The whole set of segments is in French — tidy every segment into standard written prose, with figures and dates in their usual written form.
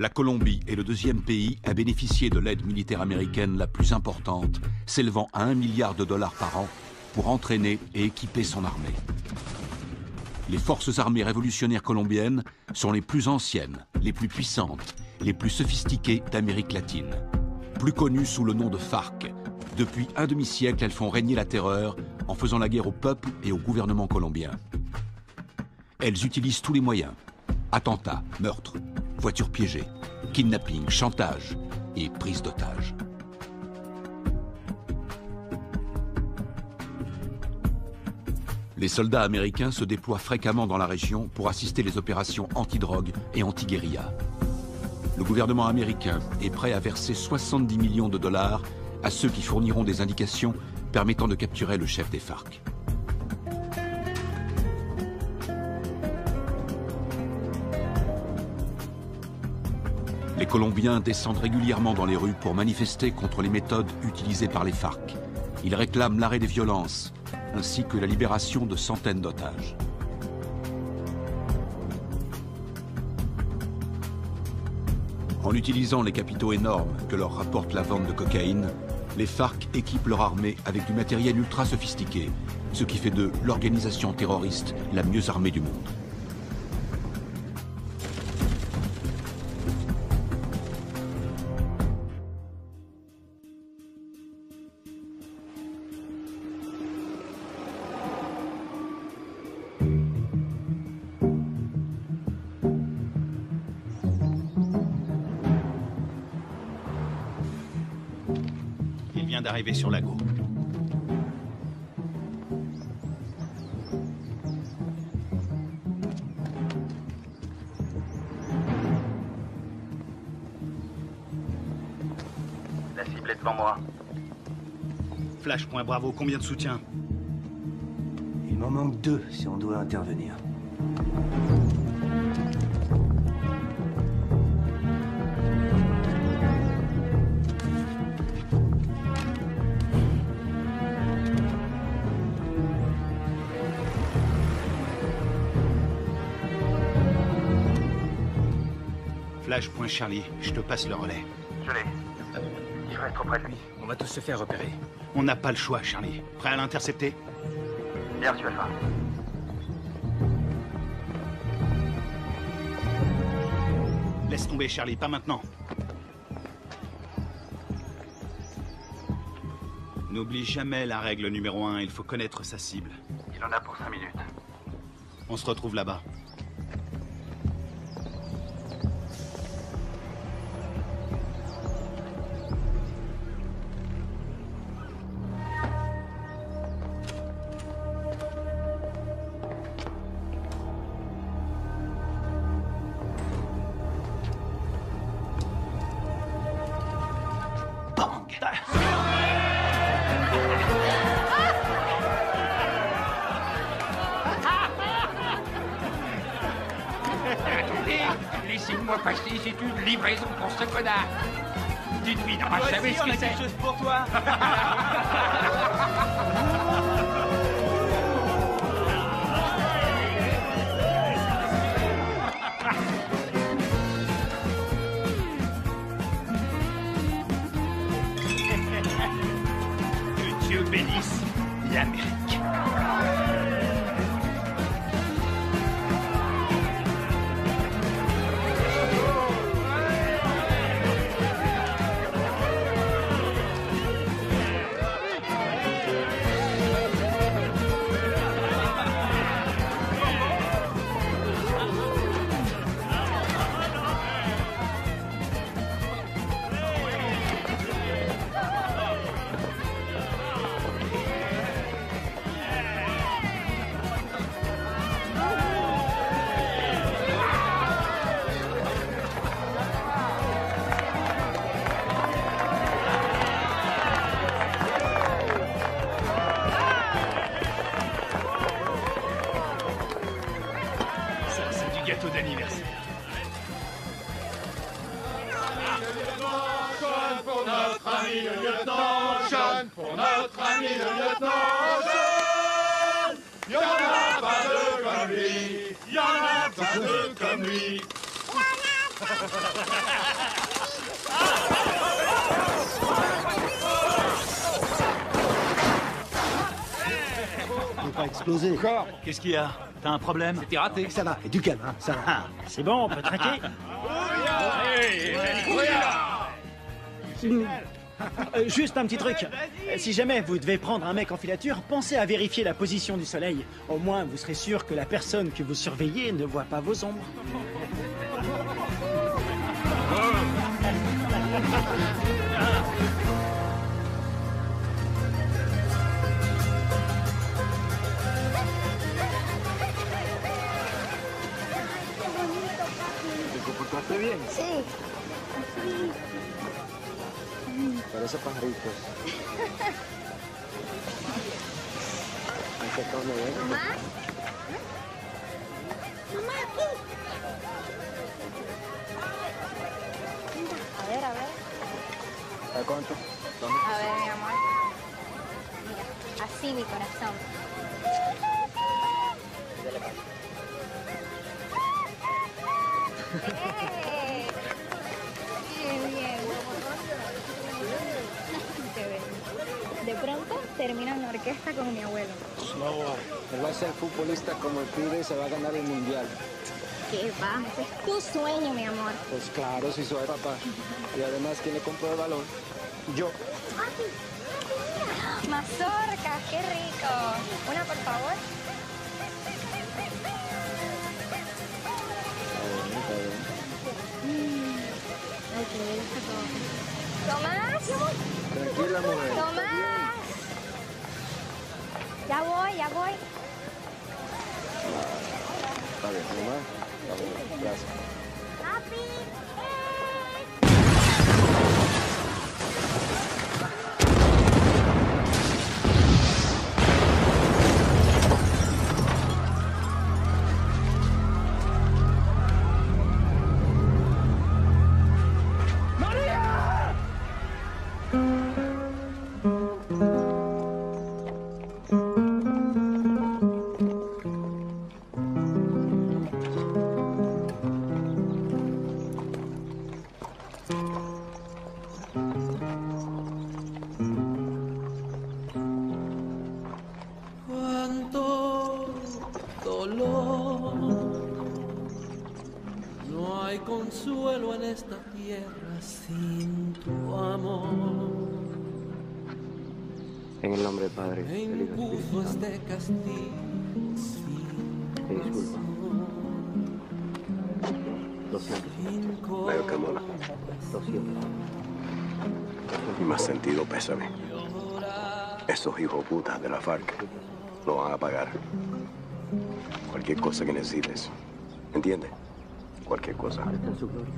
La Colombie est le deuxième pays à bénéficier de l'aide militaire américaine la plus importante, s'élevant à 1 milliard de dollars par an pour entraîner et équiper son armée. Les forces armées révolutionnaires colombiennes sont les plus anciennes, les plus puissantes, les plus sophistiquées d'Amérique latine. Plus connues sous le nom de FARC, depuis un demi-siècle, elles font régner la terreur en faisant la guerre au peuple et au gouvernement colombien. Elles utilisent tous les moyens: attentats, meurtres, voitures piégées, kidnapping, chantage et prise d'otages. Les soldats américains se déploient fréquemment dans la région pour assister les opérations anti-drogue et anti-guérilla. Le gouvernement américain est prêt à verser 70 millions de dollars à ceux qui fourniront des indications permettant de capturer le chef des FARC. Les Colombiens descendent régulièrement dans les rues pour manifester contre les méthodes utilisées par les FARC. Ils réclament l'arrêt des violences, ainsi que la libération de centaines d'otages. En utilisant les capitaux énormes que leur rapporte la vente de cocaïne, les FARC équipent leur armée avec du matériel ultra sophistiqué, ce qui fait d'eux l'organisation terroriste la mieux armée du monde. D'arriver sur Lago. La cible est devant moi. Flash, point Bravo, combien de soutien? Il m'en manque 2 si on doit intervenir. Flash, point Charlie, je te passe le relais. Je l'ai. Il faut être auprès de lui. On va tous se faire repérer. On n'a pas le choix, Charlie. Prêt à l'intercepter? Bien reçu, Alpha. Laisse tomber, Charlie, pas maintenant. N'oublie jamais la règle numéro 1, il faut connaître sa cible. Il en a pour 5 minutes. On se retrouve là-bas. Laissez-moi passer, c'est une livraison pour ce connard. Dites-lui, non, vous savez ce que c'est. Quelque chose pour toi. Que Dieu bénisse l'Amérique. Gâteau d'anniversaire. Pour notre ami le lieutenant John, pour notre ami le lieutenant John, y'en a pas deux comme lui, y'en a pas deux comme lui. Faut pas exploser. Encore? Qu'est-ce qu'il y a? T'as un problème? T'es raté. Ça va, et du calme, hein, ça va. Ah, C'est bon, on peut traquer. Juste un petit truc. Si jamais vous devez prendre un mec en filature, pensez à vérifier la position du soleil. Au moins, vous serez sûr que la personne que vous surveillez ne voit pas vos ombres. ¿Te comportaste bien? Sí. Parece pajaritos. Ahí está una vez. ¿Mamá? Mamá, aquí. A ver, a ver. ¿A cuánto? A ver, mi amor. Mira, así mi corazón. ¡Eh! Bien, bien. Qué bello. De pronto termino en la orquesta con mi abuelo. No, él va a ser futbolista como el pibe y se va a ganar el mundial. ¿Qué va? Ese es tu sueño, mi amor. Pues claro, si soy papá. Y además, ¿quién le compró el balón? Yo. Mazorcas, qué rico. Una, por favor. Ay, qué dulce todo. ¿Tomás? Tranquila, mujer. ¡Tomás! Ya voy, ya voy. Está bien, mamá. Está bien, gracias. ¡Papi! Cuánto dolor, no hay consuelo en esta tierra sin tu amor. En el nombre del Padre, Me del Hijo y del impuso Espíritu Santo. este castigo sin Te disculpa. Lo siento. Medio Carmona. Lo siento. Y más sentido pésame. Esos hijos putas de la FARC lo van a pagar. Cualquier cosa que necesites. ¿Entiendes? Cualquier cosa. Está en su gloria.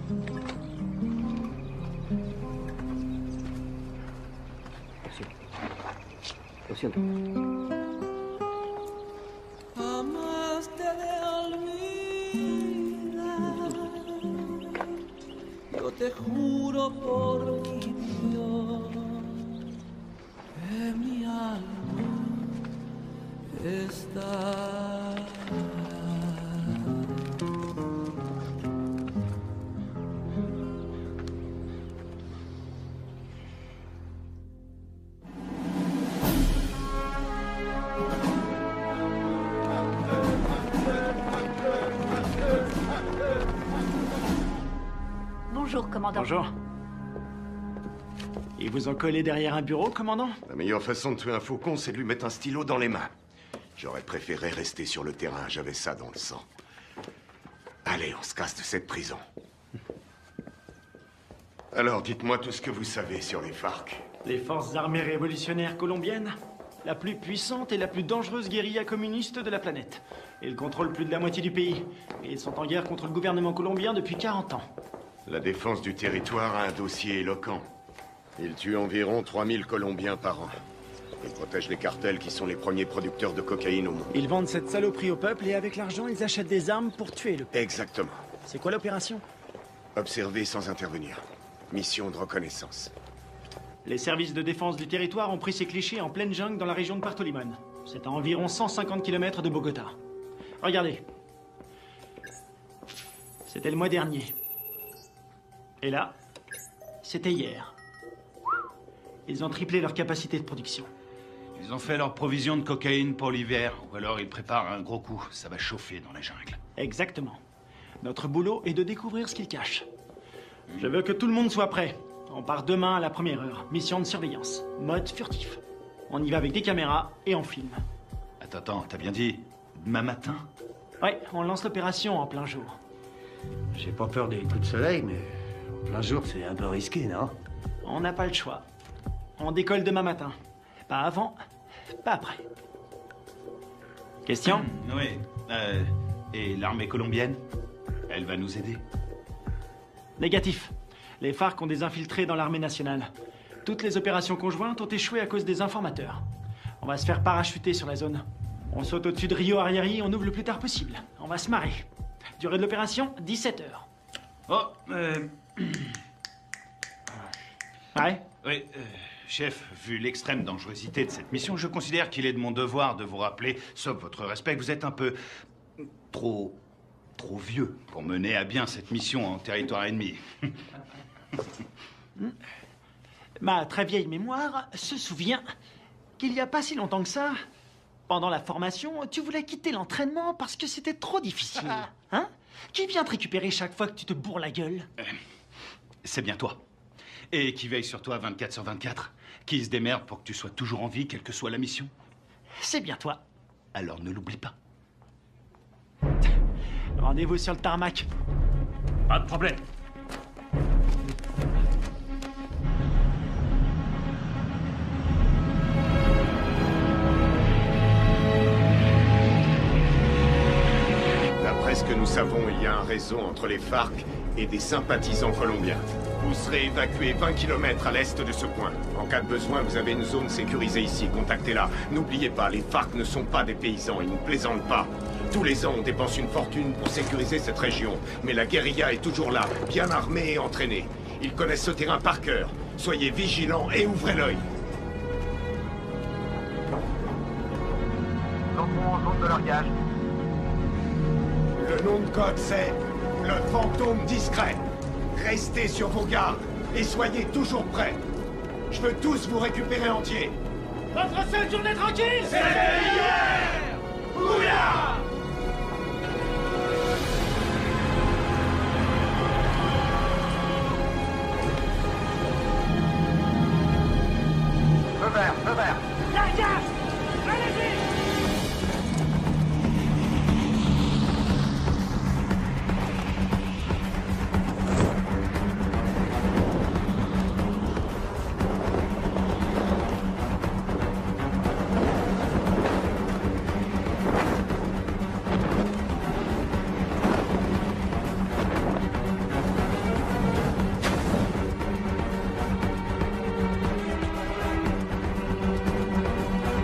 Lo siento. jamás te de olvidar. Yo te juro por mi Dios que mi alma está. Bonjour, commandant. Bonjour. Ils vous ont collé derrière un bureau, commandant? La meilleure façon de tuer un faucon, c'est de lui mettre un stylo dans les mains. J'aurais préféré rester sur le terrain, j'avais ça dans le sang. Allez, on se casse de cette prison. Alors, dites-moi tout ce que vous savez sur les FARC. Les forces armées révolutionnaires colombiennes, la plus puissante et la plus dangereuse guérilla communiste de la planète. Ils contrôlent plus de la moitié du pays. Et ils sont en guerre contre le gouvernement colombien depuis 40 ans. La défense du territoire a un dossier éloquent. Ils tuent environ 3000 Colombiens par an. Ils protègent les cartels qui sont les premiers producteurs de cocaïne au monde. Ils vendent cette saloperie au peuple et avec l'argent, ils achètent des armes pour tuer le peuple. Exactement. C'est quoi l'opération? Observer sans intervenir. Mission de reconnaissance. Les services de défense du territoire ont pris ces clichés en pleine jungle dans la région de Puerto Limón. C'est à environ 150 km de Bogota. Regardez. C'était le mois dernier. Et là, c'était hier. Ils ont triplé leur capacité de production. Ils ont fait leur provision de cocaïne pour l'hiver, ou alors ils préparent un gros coup. Ça va chauffer dans la jungle. Exactement. Notre boulot est de découvrir ce qu'ils cachent. Je veux que tout le monde soit prêt. On part demain à la première heure. Mission de surveillance. Mode furtif. On y va avec des caméras et on filme. Attends, t'as bien dit demain matin? Ouais, on lance l'opération en plein jour. J'ai pas peur des coups de soleil, mais en plein jour, c'est un peu risqué, non? On n'a pas le choix. On décolle demain matin. Pas avant, pas après. Question? Oui. Et l'armée colombienne? Elle va nous aider? Négatif. Les FARC ont des infiltrés dans l'armée nationale. Toutes les opérations conjointes ont échoué à cause des informateurs. On va se faire parachuter sur la zone. On saute au-dessus de Rio Arrieri et on ouvre le plus tard possible. On va se marrer. Durée de l'opération, 17 heures. Oh, Ouais? Oui, chef, vu l'extrême dangerosité de cette mission, je considère qu'il est de mon devoir de vous rappeler, sauf votre respect, que vous êtes un peu trop vieux pour mener à bien cette mission en territoire ennemi. Ma très vieille mémoire se souvient qu'il n'y a pas si longtemps que ça, pendant la formation, tu voulais quitter l'entraînement parce que c'était trop difficile. Hein? Qui vient te récupérer chaque fois que tu te bourres la gueule? C'est bien toi. Et qui veille sur toi 24/24. Qui se démerde pour que tu sois toujours en vie, quelle que soit la mission. C'est bien toi. Alors ne l'oublie pas. Rendez-vous sur le tarmac. Pas de problème. D'après ce que nous savons, il y a un réseau entre les FARC et des sympathisants colombiens. Vous serez évacué 20 km à l'est de ce point. En cas de besoin, vous avez une zone sécurisée ici. Contactez-la. N'oubliez pas, les FARC ne sont pas des paysans. Ils ne plaisantent pas. Tous les ans, on dépense une fortune pour sécuriser cette région. Mais la guérilla est toujours là, bien armée et entraînée. Ils connaissent ce terrain par cœur. Soyez vigilants et ouvrez l'œil. Nous entrons en zone de largage. Le nom de code, c'est le fantôme discret. Restez sur vos gardes et soyez toujours prêts. Je veux tous vous récupérer entiers. Votre seule journée tranquille, c'est hier! Ouya! Feu vert, feu vert. Largage! Allez-y!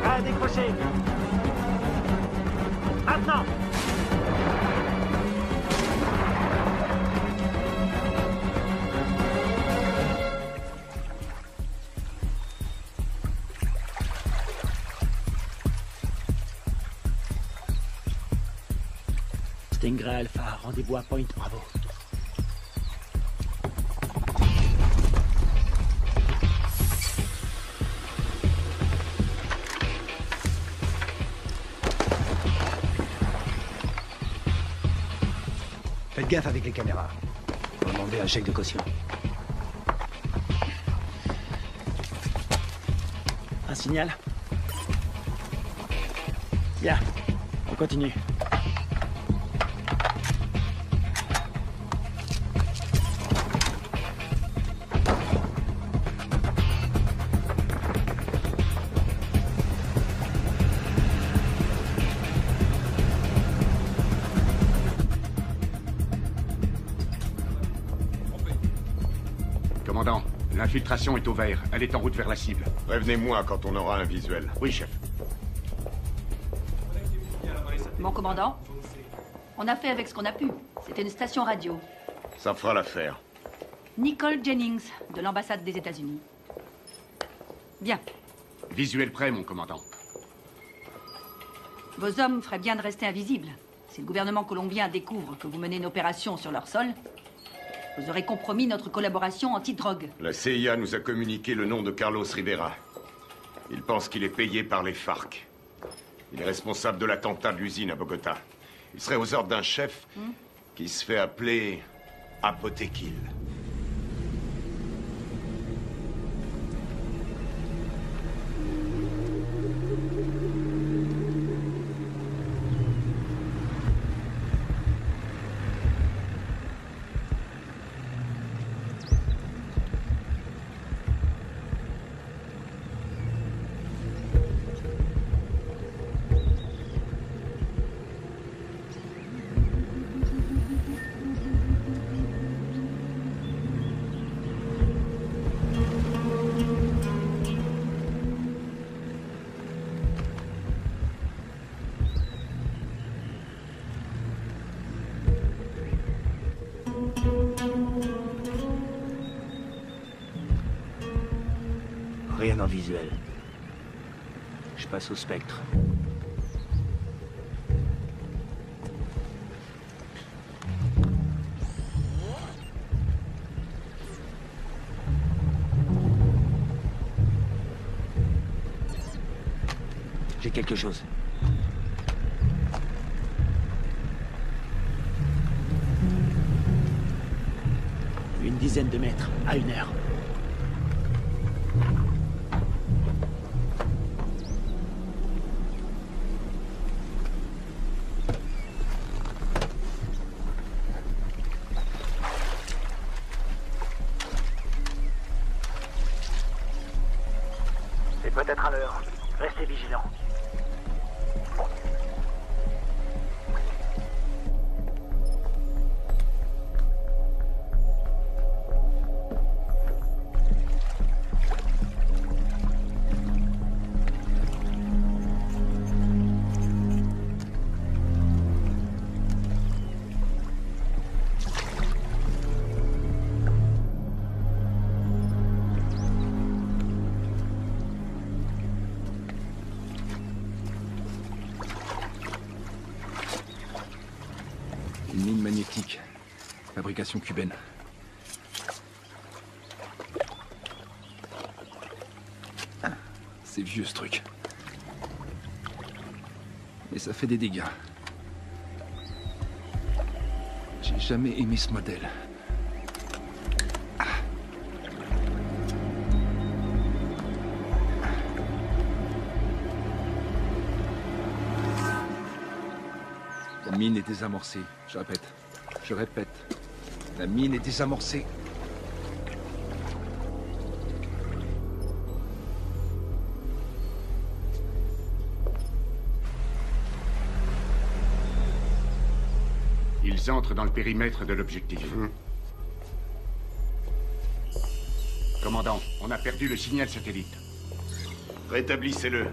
À décrocher. Maintenant. Stingray Alpha, rendez-vous à Point Bravo. Faites gaffe avec les caméras. Faut demander un chèque de caution. Un signal? Bien, on continue. Commandant, l'infiltration est au vert. Elle est en route vers la cible. Prévenez-moi quand on aura un visuel. Oui, chef. Mon commandant, on a fait avec ce qu'on a pu. C'était une station radio. Ça fera l'affaire. Nicole Jennings, de l'ambassade des États-Unis. Bien. Visuel prêt, mon commandant. Vos hommes feraient bien de rester invisibles. Si le gouvernement colombien découvre que vous menez une opération sur leur sol, Vous aurez compromis notre collaboration anti-drogue. La CIA nous a communiqué le nom de Carlos Rivera. Il pense qu'il est payé par les FARC. Il est responsable de l'attentat de l'usine à Bogota. Il serait aux ordres d'un chef qui se fait appeler Apotekil. Rien en visuel. Je passe au spectre. J'ai quelque chose. Une dizaine de mètres, à 1 heure. C'est peut-être à l'heure. Restez vigilants. Une mine magnétique. Fabrication cubaine. Ah, c'est vieux ce truc. Mais ça fait des dégâts. J'ai jamais aimé ce modèle. La mine est désamorcée. Je répète. Je répète. La mine est désamorcée. Ils entrent dans le périmètre de l'objectif. Commandant, on a perdu le signal satellite. Rétablissez-le.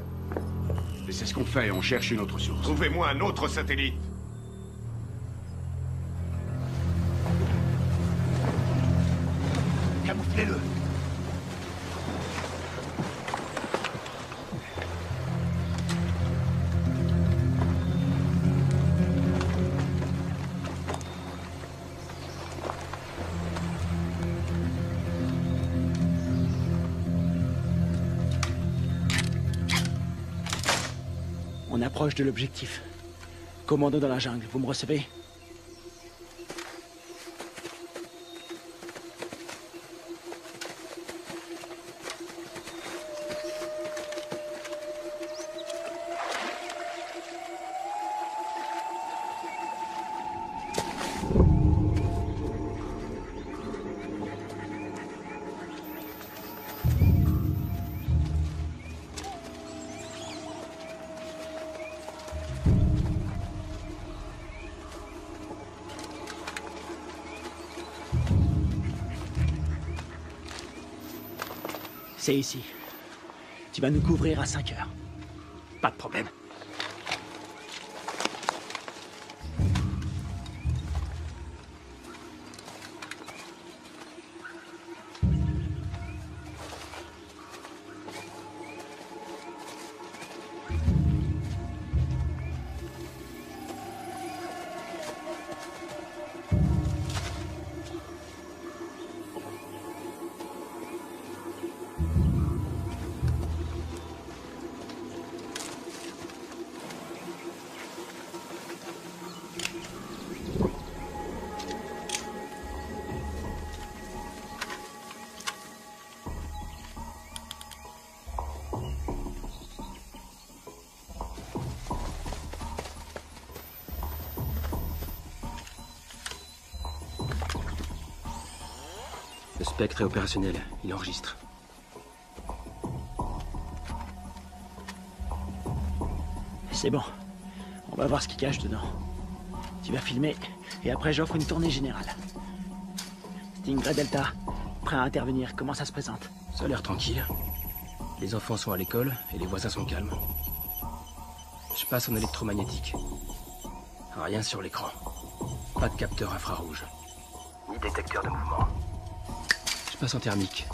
Et c'est ce qu'on fait, on cherche une autre source. Trouvez-moi un autre satellite. Camouflez-le. On approche de l'objectif. Commando dans la jungle, vous me recevez? C'est ici. Tu vas nous couvrir à 5 heures. Pas de problème. Spectre est opérationnel. Il enregistre. C'est bon. On va voir ce qu'il cache dedans. Tu vas filmer, et après j'offre une tournée générale. Stingray Delta, prêt à intervenir. Comment ça se présente? Ça a l'air tranquille. Les enfants sont à l'école, et les voisins sont calmes. Je passe en électromagnétique. Rien sur l'écran. Pas de capteur infrarouge. Ni détecteur de mouvement. Je passe en thermique.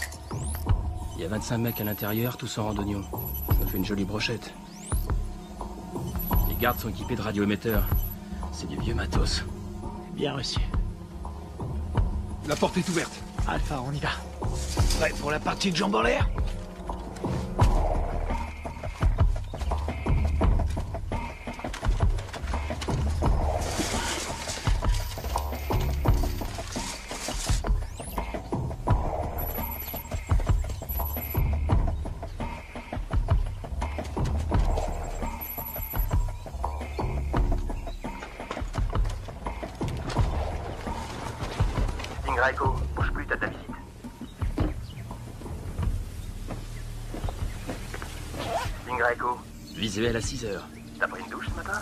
Il y a 25 mecs à l'intérieur, tous en randonnion. Ça fait une jolie brochette. Les gardes sont équipés de radioémetteurs. C'est du vieux matos. Bien reçu. La porte est ouverte. Alpha, on y va. Prêt pour la partie de jambes en l'air? Stingray Echo, bouge plus, t'as de la visite. Stingray Echo, Visuel à 6 heures. t'as pris une douche ce matin?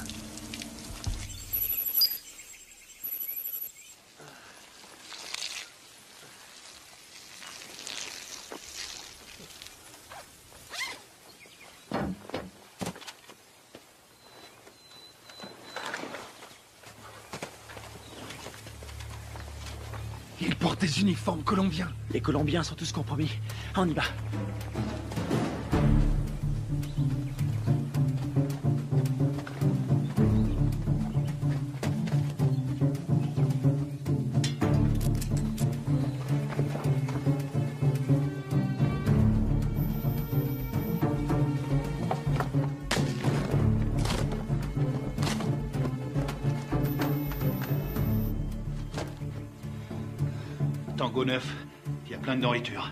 Ils portent des uniformes colombiens. Les Colombiens sont tous compromis. On y va. Tango 9, il y a plein de nourriture.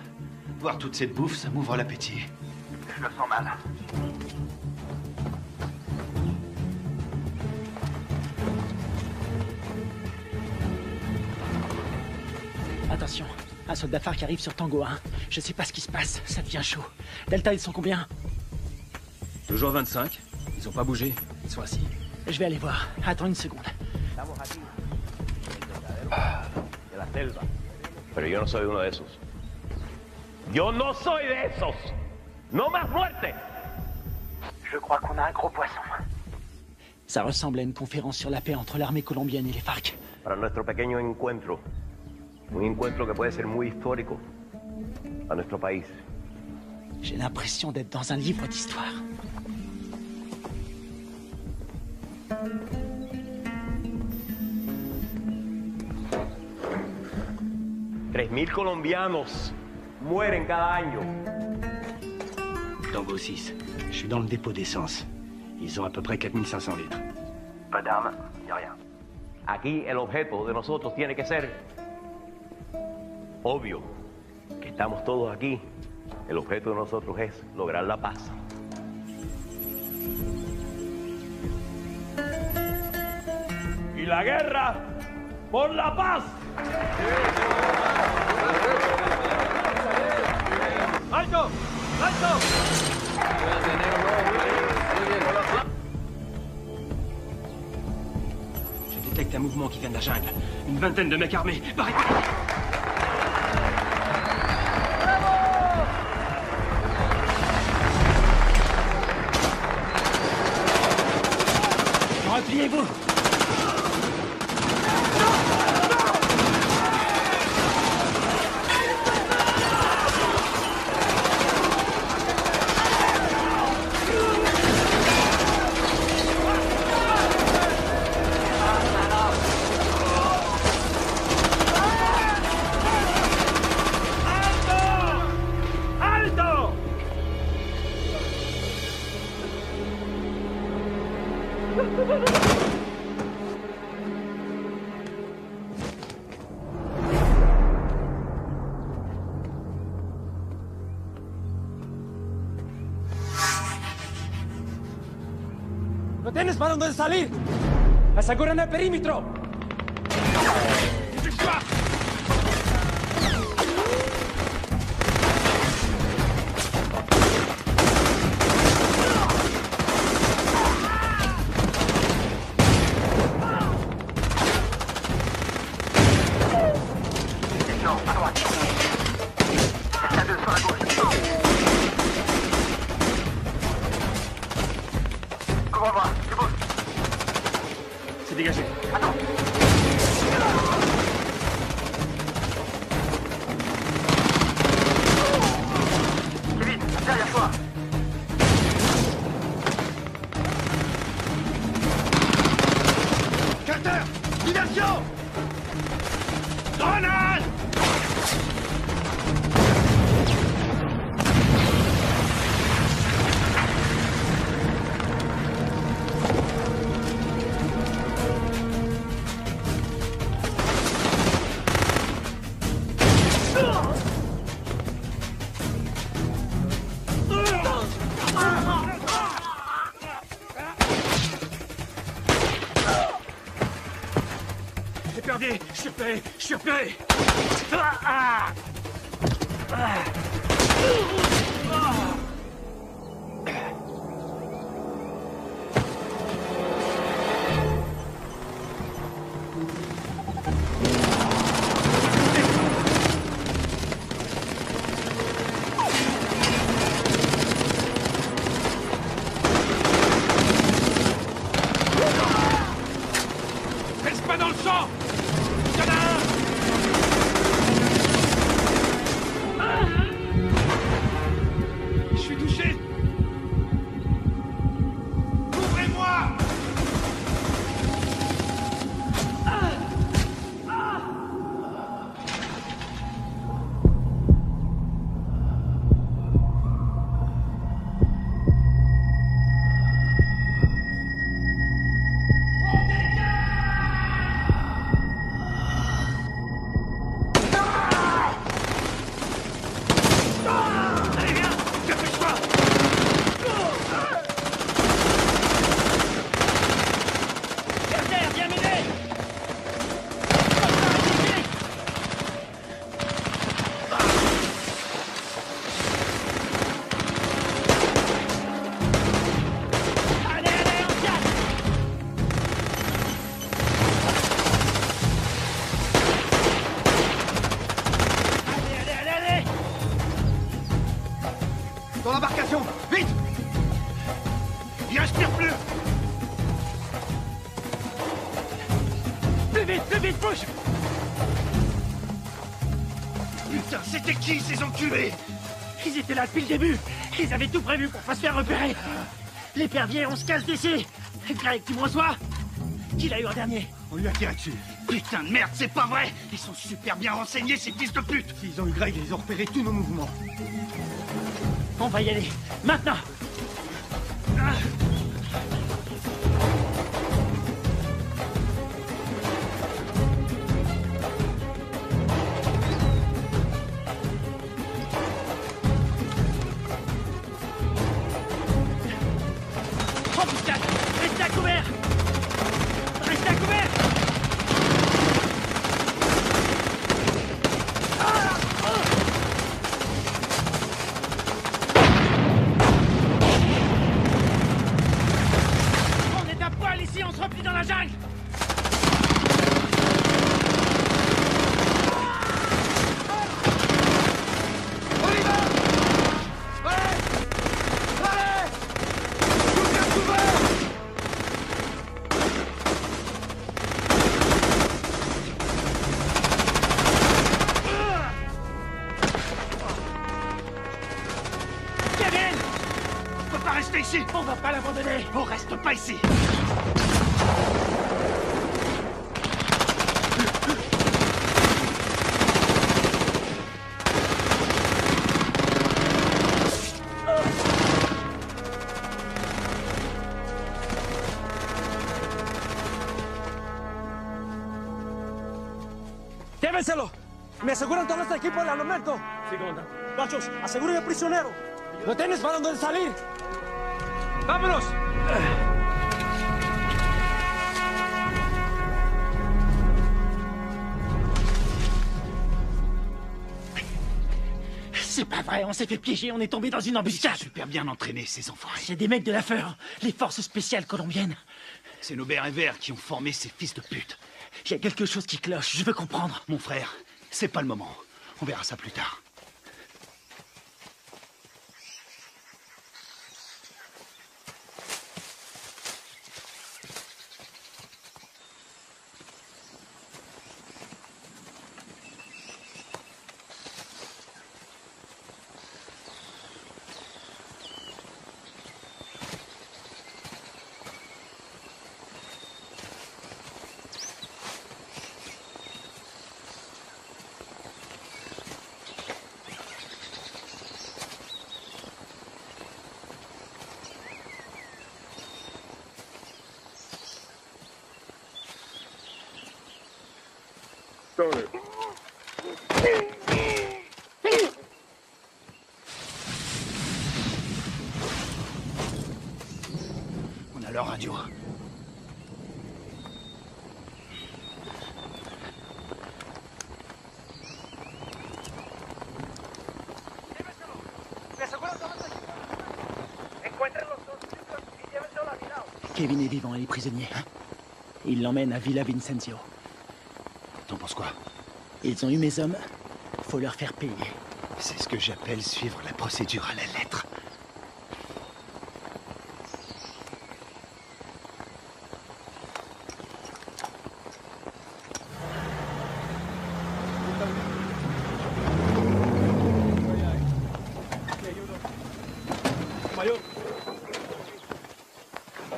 Voir toute cette bouffe, ça m'ouvre l'appétit. Je le sens mal. Attention, un soldat phare qui arrive sur Tango 1. Je sais pas ce qui se passe, ça devient chaud. Delta, ils sont combien? Toujours 25. Ils ont pas bougé. Ils sont assis. Je vais aller voir. Attends une seconde. De la selva. Pero yo no soy uno de esos. Yo no soy de esos. No más muerte. Je crois qu'on a un gros poisson. Ça ressemble à une conférence sur la paix entre l'armée colombienne et les FARC. Para nuestro pequeño encuentro. Un encuentro que puede ser muy histórico a nuestro país. J'ai l'impression d'être dans un livre d'histoire. $3,000 colombianos mueren cada año. Tango 6, je suis dans le dépôt d'essence. Ils ont à peu près 4500 litres. Pas d'armes, ni rien. Aquí el objeto de nosotros tiene que ser obvio. Que estamos todos aquí. El objeto de nosotros es lograr la paz. Y la guerra por la paz. ¡Alto! ¡Alto! Je détecte un mouvement qui vient de la jungle. Une vingtaine de mecs armés. Barricade! Repliez-vous! ¿No tienes para dónde salir? ¡Aseguren el perímetro! devant moi. Je bouge. C'est dégagé. Attends. Kevin, derrière toi. Carter! Diversion! Grenade! Épervier, je suis repéré, je suis repéré. Reste pas dans le champ! Il y en a un! Je suis touché! Ouvrez-moi! Allez, viens! Dépêche-toi! Carter, viens m'aider! Allez, allez, on casse! Allez, allez, allez, allez! Dans l'embarcation! Vite! Il respire plus! Plus vite, bouge! Putain, c'était qui ces enculés? Ils étaient là depuis le début. Ils avaient tout prévu pour pas se faire repérer. L'épervier, on se casse d'ici. Greg, tu me reçois? Qui l'a eu en dernier? On lui a tiré dessus. Putain de merde, c'est pas vrai! Ils sont super bien renseignés, ces fils de pute! S'ils ont eu Greg, ils ont repéré tous nos mouvements. On va y aller. Maintenant! Embuscade! Restez à couvert! Restez à couvert! On est à poil ici, on se replie dans la jungle! On y va! Allez! Allez! Tout bien couvert! Kevin! On peut pas rester ici! On va pas l'abandonner! On reste pas ici! ¡Llévenselo! ¡Me aseguran todo este equipo del armamento! Sí, comandante. Gachos, aseguren al prisionero. ¡No tienes para dónde salir! ¡Vámonos! C'est pas vrai, on s'est fait piéger, on est tombé dans une embuscade. Super bien entraînés, ces enfoirés. C'est des mecs de la FEUR, les forces spéciales colombiennes. C'est nos bérets verts qui ont formé ces fils de pute. Il y a quelque chose qui cloche, je veux comprendre. Mon frère, c'est pas le moment. On verra ça plus tard. Stoner. On a leur radio. Kevin est vivant et est prisonnier. Il l'emmène à Villa Vincenzio. T'en penses quoi? Ils ont eu mes hommes. Faut leur faire payer. C'est ce que j'appelle suivre la procédure à la lettre. Mayor,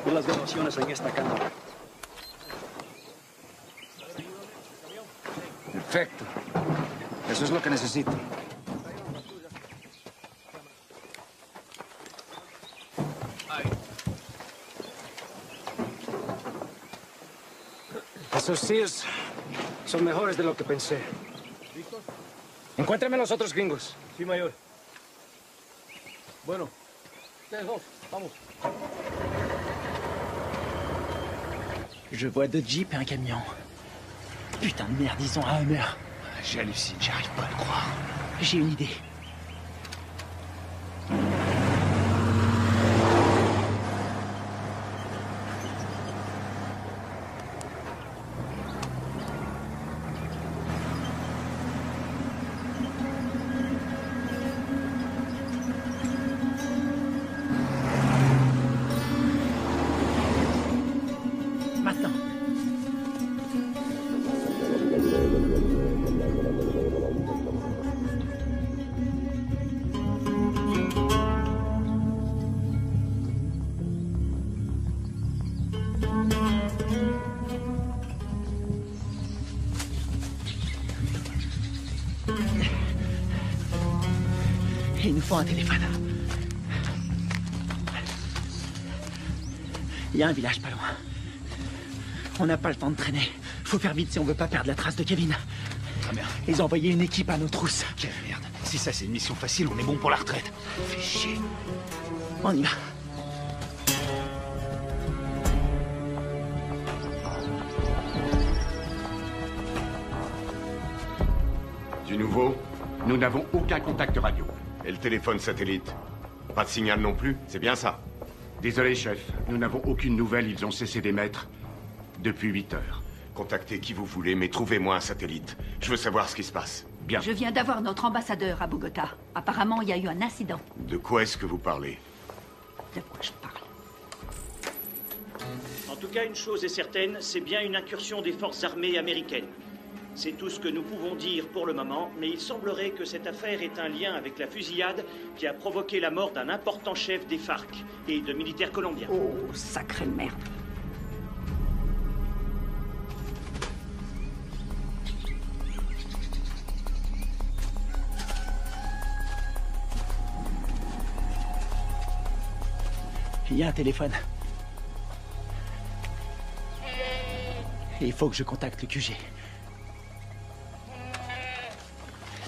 vi las grabaciones en esta cámara. Perfecto. Eso es lo que necesito. Esos Sears son mejores de lo que pensé. Encuéntrame los otros gringos. Sí, mayor. Bueno, ustedes dos, vamos. Je vois deux jeeps et un camion. Putain de merde, ils ont un Hummer. J'hallucine, j'arrive pas à le croire. J'ai une idée. Maintenant. Il nous faut un téléphone. Il y a un village pas loin. On n'a pas le temps de traîner. Faut faire vite si on veut pas perdre la trace de Kevin. Ah merde. Ils ont envoyé une équipe à nos trousses. Quelle merde. Si ça c'est une mission facile, on est bon pour la retraite. Fais chier. On y va. Du nouveau? Nous n'avons aucun contact radio. Et le téléphone satellite? Pas de signal non plus, c'est bien ça? Désolé, chef. Nous n'avons aucune nouvelle. Ils ont cessé d'émettre depuis 8 heures. Contactez qui vous voulez, mais trouvez-moi un satellite. Je veux savoir ce qui se passe. Bien. Je viens d'avoir notre ambassadeur à Bogota. Apparemment, il y a eu un incident. De quoi est-ce que vous parlez? De quoi je parle? En tout cas, une chose est certaine, c'est bien une incursion des forces armées américaines. C'est tout ce que nous pouvons dire pour le moment, mais il semblerait que cette affaire ait un lien avec la fusillade qui a provoqué la mort d'un important chef des FARC et de militaires colombiens. Oh, sacrée merde. Il y a un téléphone. Il faut que je contacte le QG.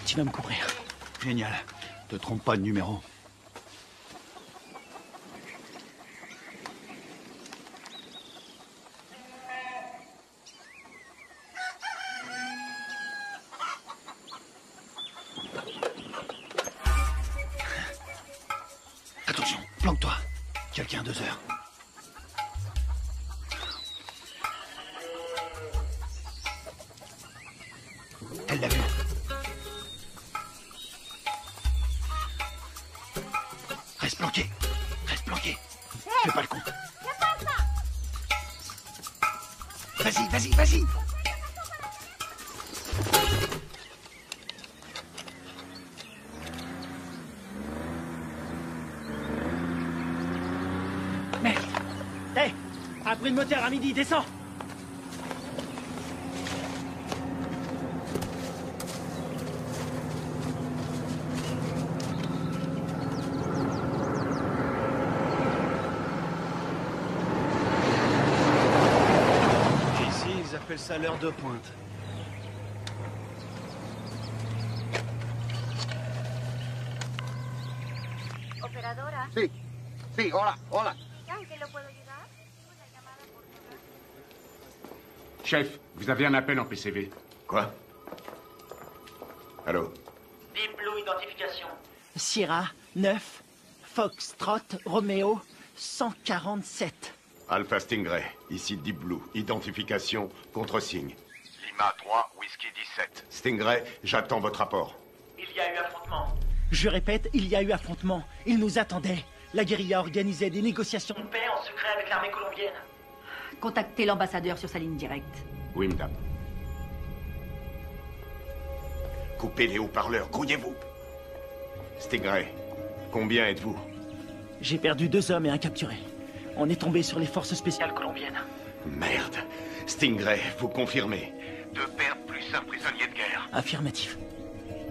Tu vas me couvrir. Génial. Te trompe pas de numéro. Attention, planque-toi. Quelqu'un à 2 heures. Elle l'a vu. Reste planqué. Reste planqué. Fais pas le con. Vas-y, vas-y, vas-y. Mec. Hé, un bruit de moteur à midi, descends. Ici, ils appellent ça l'heure de pointe. operadora. Sí. Sí, hola, hola. ¿En qué lo puedo ayudar? Chef, vous avez un appel en PCV. Quoi? Allô? Deep Blue Identification. Sierra 9, Foxtrot, Romeo 147. Alpha Stingray, ici Deep Blue. Identification, contre-signe. Lima 3, Whisky 17. Stingray, j'attends votre rapport. Il y a eu affrontement. Je répète, il y a eu affrontement. Ils nous attendaient. La guérilla organisait des négociations de paix en secret avec l'armée colombienne. Contactez l'ambassadeur sur sa ligne directe. Oui, madame. Coupez les haut-parleurs, grouillez-vous. Stingray, combien êtes-vous? J'ai perdu 2 hommes et un capturé. On est tombé sur les forces spéciales colombiennes. Merde. Stingray, vous confirmez? 2 pertes plus un prisonnier de guerre. Affirmatif.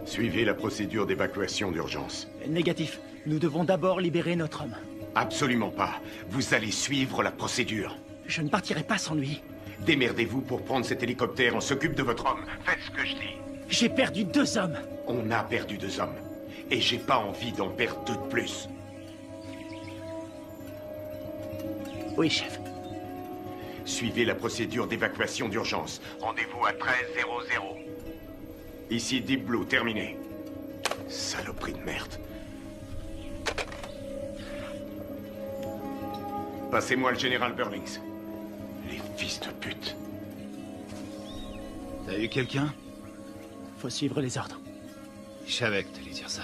Suivez la procédure d'évacuation d'urgence. Négatif. Nous devons d'abord libérer notre homme. Absolument pas. Vous allez suivre la procédure. Je ne partirai pas sans lui. Démerdez-vous pour prendre cet hélicoptère. On s'occupe de votre homme. Faites ce que je dis. J'ai perdu 2 hommes. On a perdu 2 hommes. Et j'ai pas envie d'en perdre 2 de plus. Oui, chef. Suivez la procédure d'évacuation d'urgence. Rendez-vous à 13:00. Ici Deep Blue, terminé. Saloperie de merde. Passez-moi le général Burlings. Les fils de pute. T'as eu quelqu'un? Faut suivre les ordres. Je savais que t'allais dire ça.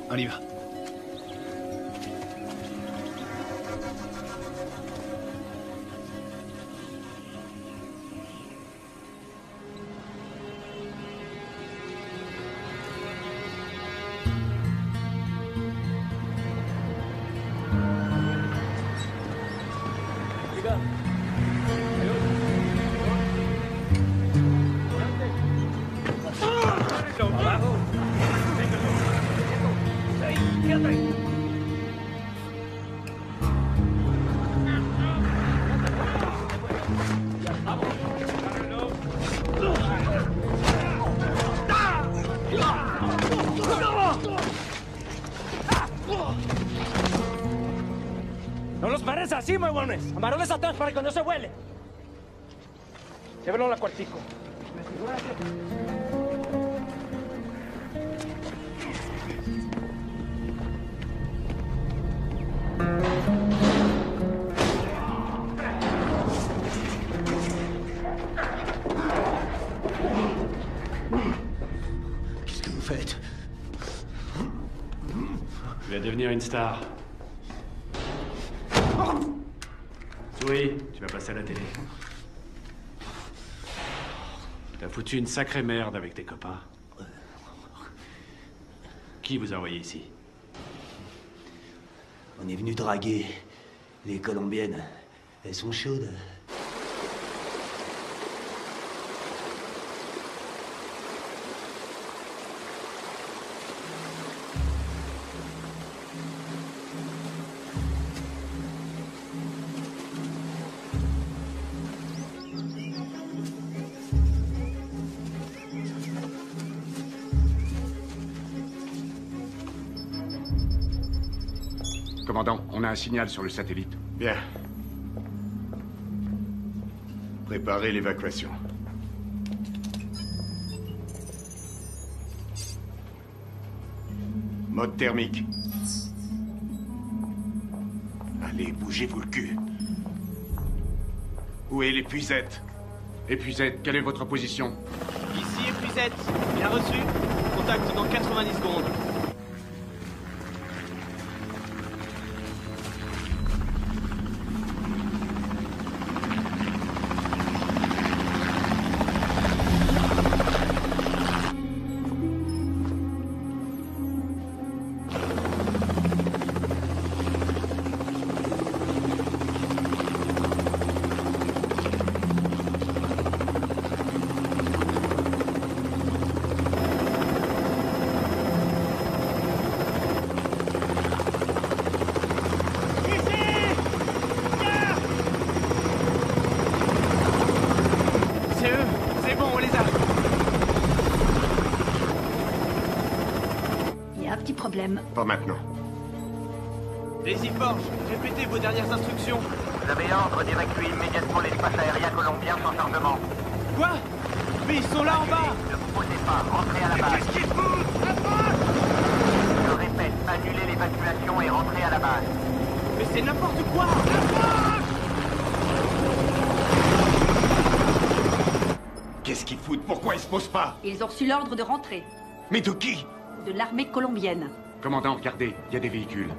On y va. ¡No los pares así, huevones! ¡Amarones atrás para que no se vuele! Llévenlo al cuartico. Qu'est-ce que vous faites? Tu vas devenir une star. Oui, tu vas passer à la télé. T'as foutu une sacrée merde avec tes copains. Qui vous a envoyé ici? On est venu draguer les Colombiennes. Elles sont chaudes. Commandant, on a un signal sur le satellite. Bien. Préparez l'évacuation. Mode thermique. Allez, bougez-vous le cul. Où est l'épuisette? Épuisette, quelle est votre position? Ici épuisette. Bien reçu. Contact dans 90 secondes. petit problème. Pas maintenant. Daisy Forge, répétez vos dernières instructions. Vous avez ordre d'évacuer immédiatement l'espace aérien colombien sans chargement. Quoi? Mais ils sont là en bas! Ne vous posez pas, rentrez à la base. Qu'est-ce qu'ils foutent? Je répète, annulez l'évacuation et rentrez à la base. Mais c'est n'importe quoi! Qu'est-ce qu'ils foutent? Pourquoi ils se posent pas? Ils ont reçu l'ordre de rentrer. Mais de qui? De l'armée colombienne. Commandant, regardez, il y a des véhicules.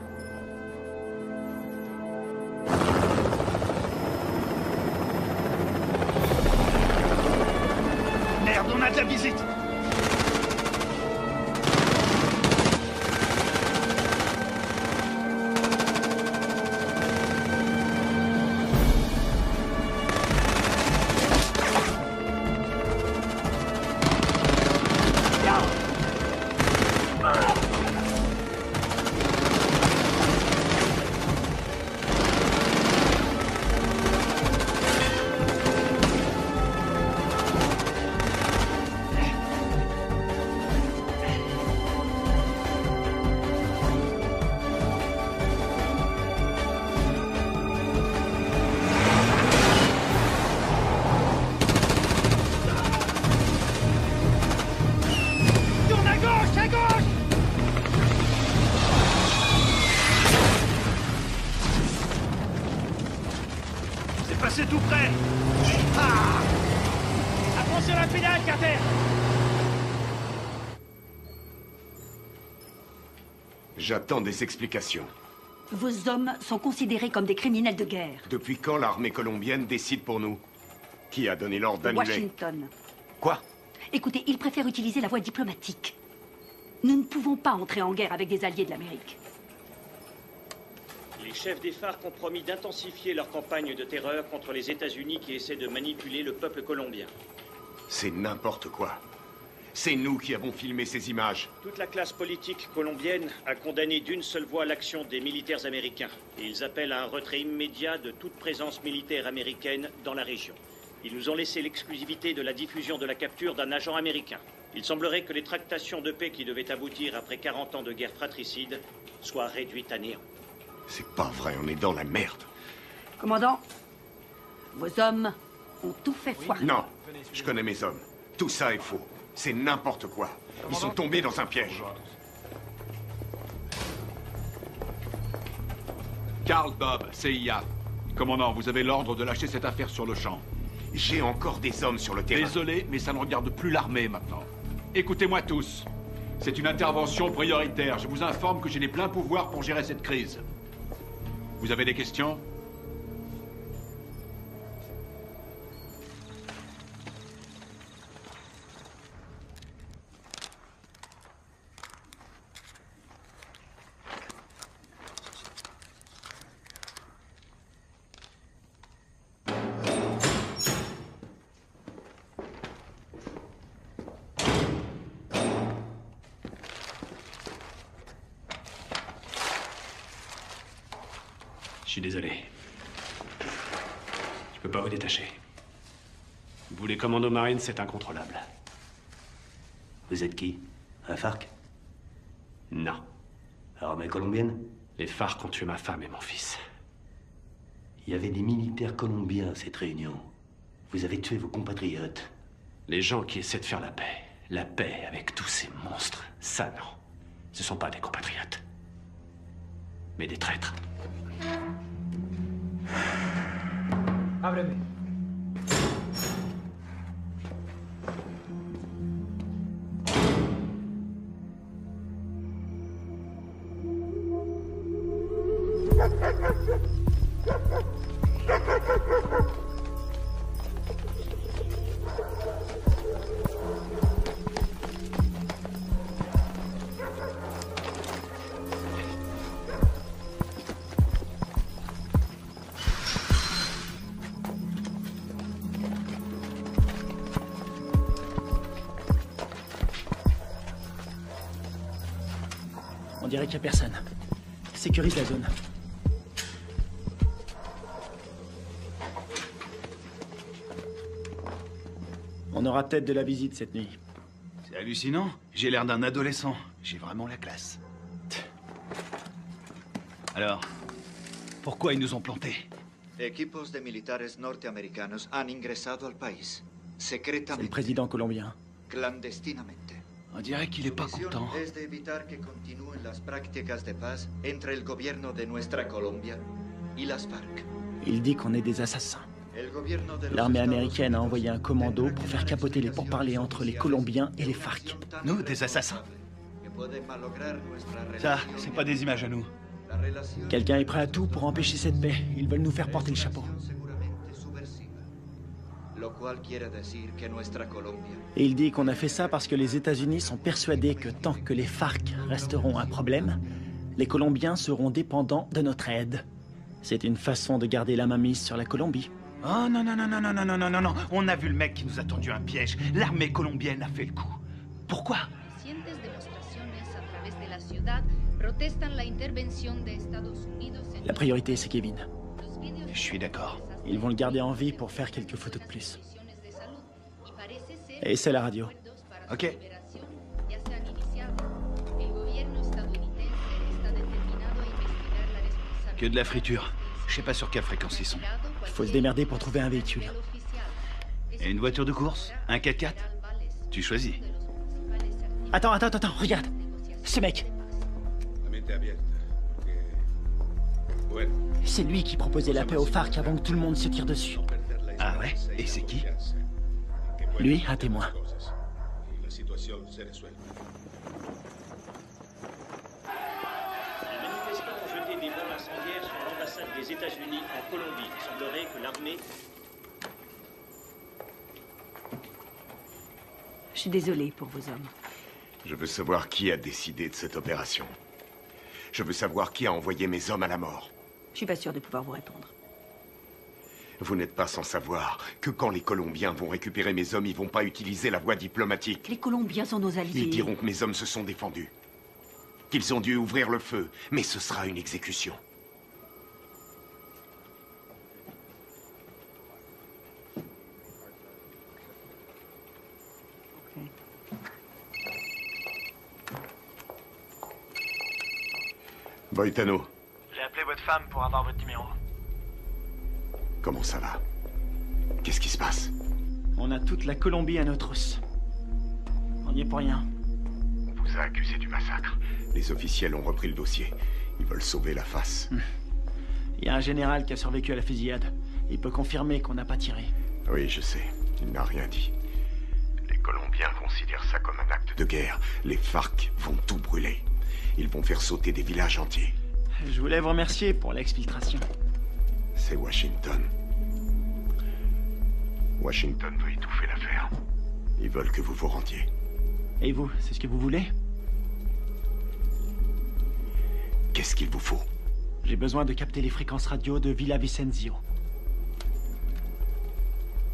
Merde, on a de la visite! C'est tout près. Ah! Attention à la pédale, Carter! J'attends des explications. Vos hommes sont considérés comme des criminels de guerre. Depuis quand l'armée colombienne décide pour nous? Qui a donné l'ordre d'annuler? Washington. Quoi? Écoutez, ils préfèrent utiliser la voie diplomatique. Nous ne pouvons pas entrer en guerre avec des alliés de l'Amérique. Les chefs des FARC ont promis d'intensifier leur campagne de terreur contre les États-Unis qui essaient de manipuler le peuple colombien. C'est n'importe quoi. C'est nous qui avons filmé ces images. Toute la classe politique colombienne a condamné d'une seule voix l'action des militaires américains. Et ils appellent à un retrait immédiat de toute présence militaire américaine dans la région. Ils nous ont laissé l'exclusivité de la diffusion de la capture d'un agent américain. Il semblerait que les tractations de paix qui devaient aboutir après 40 ans de guerre fratricide soient réduites à néant. C'est pas vrai, on est dans la merde. Commandant, vos hommes ont tout fait foirer. Non, je connais mes hommes. Tout ça est faux. C'est n'importe quoi. Ils sont tombés dans un piège. Carl Bob, CIA. Commandant, vous avez l'ordre de lâcher cette affaire sur le champ. J'ai encore des hommes sur le terrain. Désolé, mais ça ne regarde plus l'armée maintenant. Écoutez-moi tous. C'est une intervention prioritaire. Je vous informe que j'ai les pleins pouvoirs pour gérer cette crise. Vous avez des questions? Je suis désolé. Je peux pas vous détacher. Vous, les commandos marines, c'est incontrôlable. Vous êtes qui? Un FARC? Non. Armée colombienne? Les FARC ont tué ma femme et mon fils. Il y avait des militaires colombiens à cette réunion. Vous avez tué vos compatriotes. Les gens qui essaient de faire la paix avec tous ces monstres, ça non. Ce sont pas des compatriotes. Mais des traîtres. Ábreme. On dirait qu'il n'y a personne. Sécurise la zone. On aura peut-être de la visite cette nuit. C'est hallucinant. J'ai l'air d'un adolescent. J'ai vraiment la classe. Alors, pourquoi ils nous ont plantés? Equipos de militares norteamericanos han ingresado al país, C'est secretamente, le président colombien. clandestinamente. On dirait qu'il est pas content. Es de evitar que continúen las prácticas de paz entre el gobierno de nuestra Colombia y las FARC. Il dit qu'on est des assassins. El gobierno de los L'armée Estados américaine a envoyé un commando pour faire capoter les pourparlers entre les Colombiens et les FARC. Nous, des assassins? que pueden malograr nuestra Ça, relación c'est pas des images à nous. la relación Quelqu'un est prêt à tout pour empêcher cette paix. Ils veulent nous faire porter le chapeau. seguramente subversiva. Lo cual quiere decir que nuestra Colombia Et il dit qu'on a fait ça parce que les États-Unis sont persuadés que tant que les FARC resteront un problème, les Colombiens seront dépendants de notre aide. C'est une façon de garder la main mise sur la Colombie. Oh non, non, non, non, non, non, non, non, non, non. On a vu le mec qui nous a tendu un piège. L'armée colombienne a fait le coup. Pourquoi? Recientes demostraciones a través de la ciudad protestan la intervención de Estados Unidos en La priorité, c'est Kevin. Je suis d'accord. Ils vont le garder en vie pour faire quelques photos de plus. de salud y parece ser Et c'est la radio. Ok. ya se han iniciado. El gobierno estadounidense está determinado a investigar la responsabilidad. Que de la friture. Je sais pas sur quelle fréquence ils sont. Il faut se démerder pour trouver un véhicule. Et une voiture de course? Un 4x4? Tu choisis. Attends, regarde. Ce mec, c'est lui qui proposait la paix aux FARC avant que tout le monde se tire dessus. Ah ouais? Et c'est qui? Lui, un témoin. La situación se resuelve. Les manifestants ont jeté des bombes incendiaires sur l'ambassade des États-Unis en Colombie. Il semblerait que l'armée... Je suis désolée pour vos hommes. Je veux savoir qui a décidé de cette opération. Je veux savoir qui a envoyé mes hommes à la mort. Je suis pas sûre de pouvoir vous répondre. Vous n'êtes pas sans savoir que quand les Colombiens vont récupérer mes hommes, ils vont pas utiliser la voie diplomatique. Les Colombiens sont nos alliés. Ils diront que mes hommes se sont défendus. Qu'ils ont dû ouvrir le feu, mais ce sera une exécution. Boitano, J'ai appelé votre femme pour avoir votre numéro. comment ça va? Qu'est-ce qui se passe? On a toute la Colombie à nos trousses. On n'y est pour rien. On vous a accusé du massacre. Les officiels ont repris le dossier. Ils veulent sauver la face. Il y a un général qui a survécu à la fusillade. Il peut confirmer qu'on n'a pas tiré. Oui, je sais. Il n'a rien dit. Les Colombiens considèrent ça comme un acte de guerre. Les FARC vont tout brûler. Ils vont faire sauter des villages entiers. Je voulais vous remercier pour l'exfiltration. C'est Washington. Washington veut étouffer l'affaire. Ils veulent que vous vous rendiez. Et vous, c'est ce que vous voulez? Qu'est-ce qu'il vous faut? J'ai besoin de capter les fréquences radio de Villa Vicencio.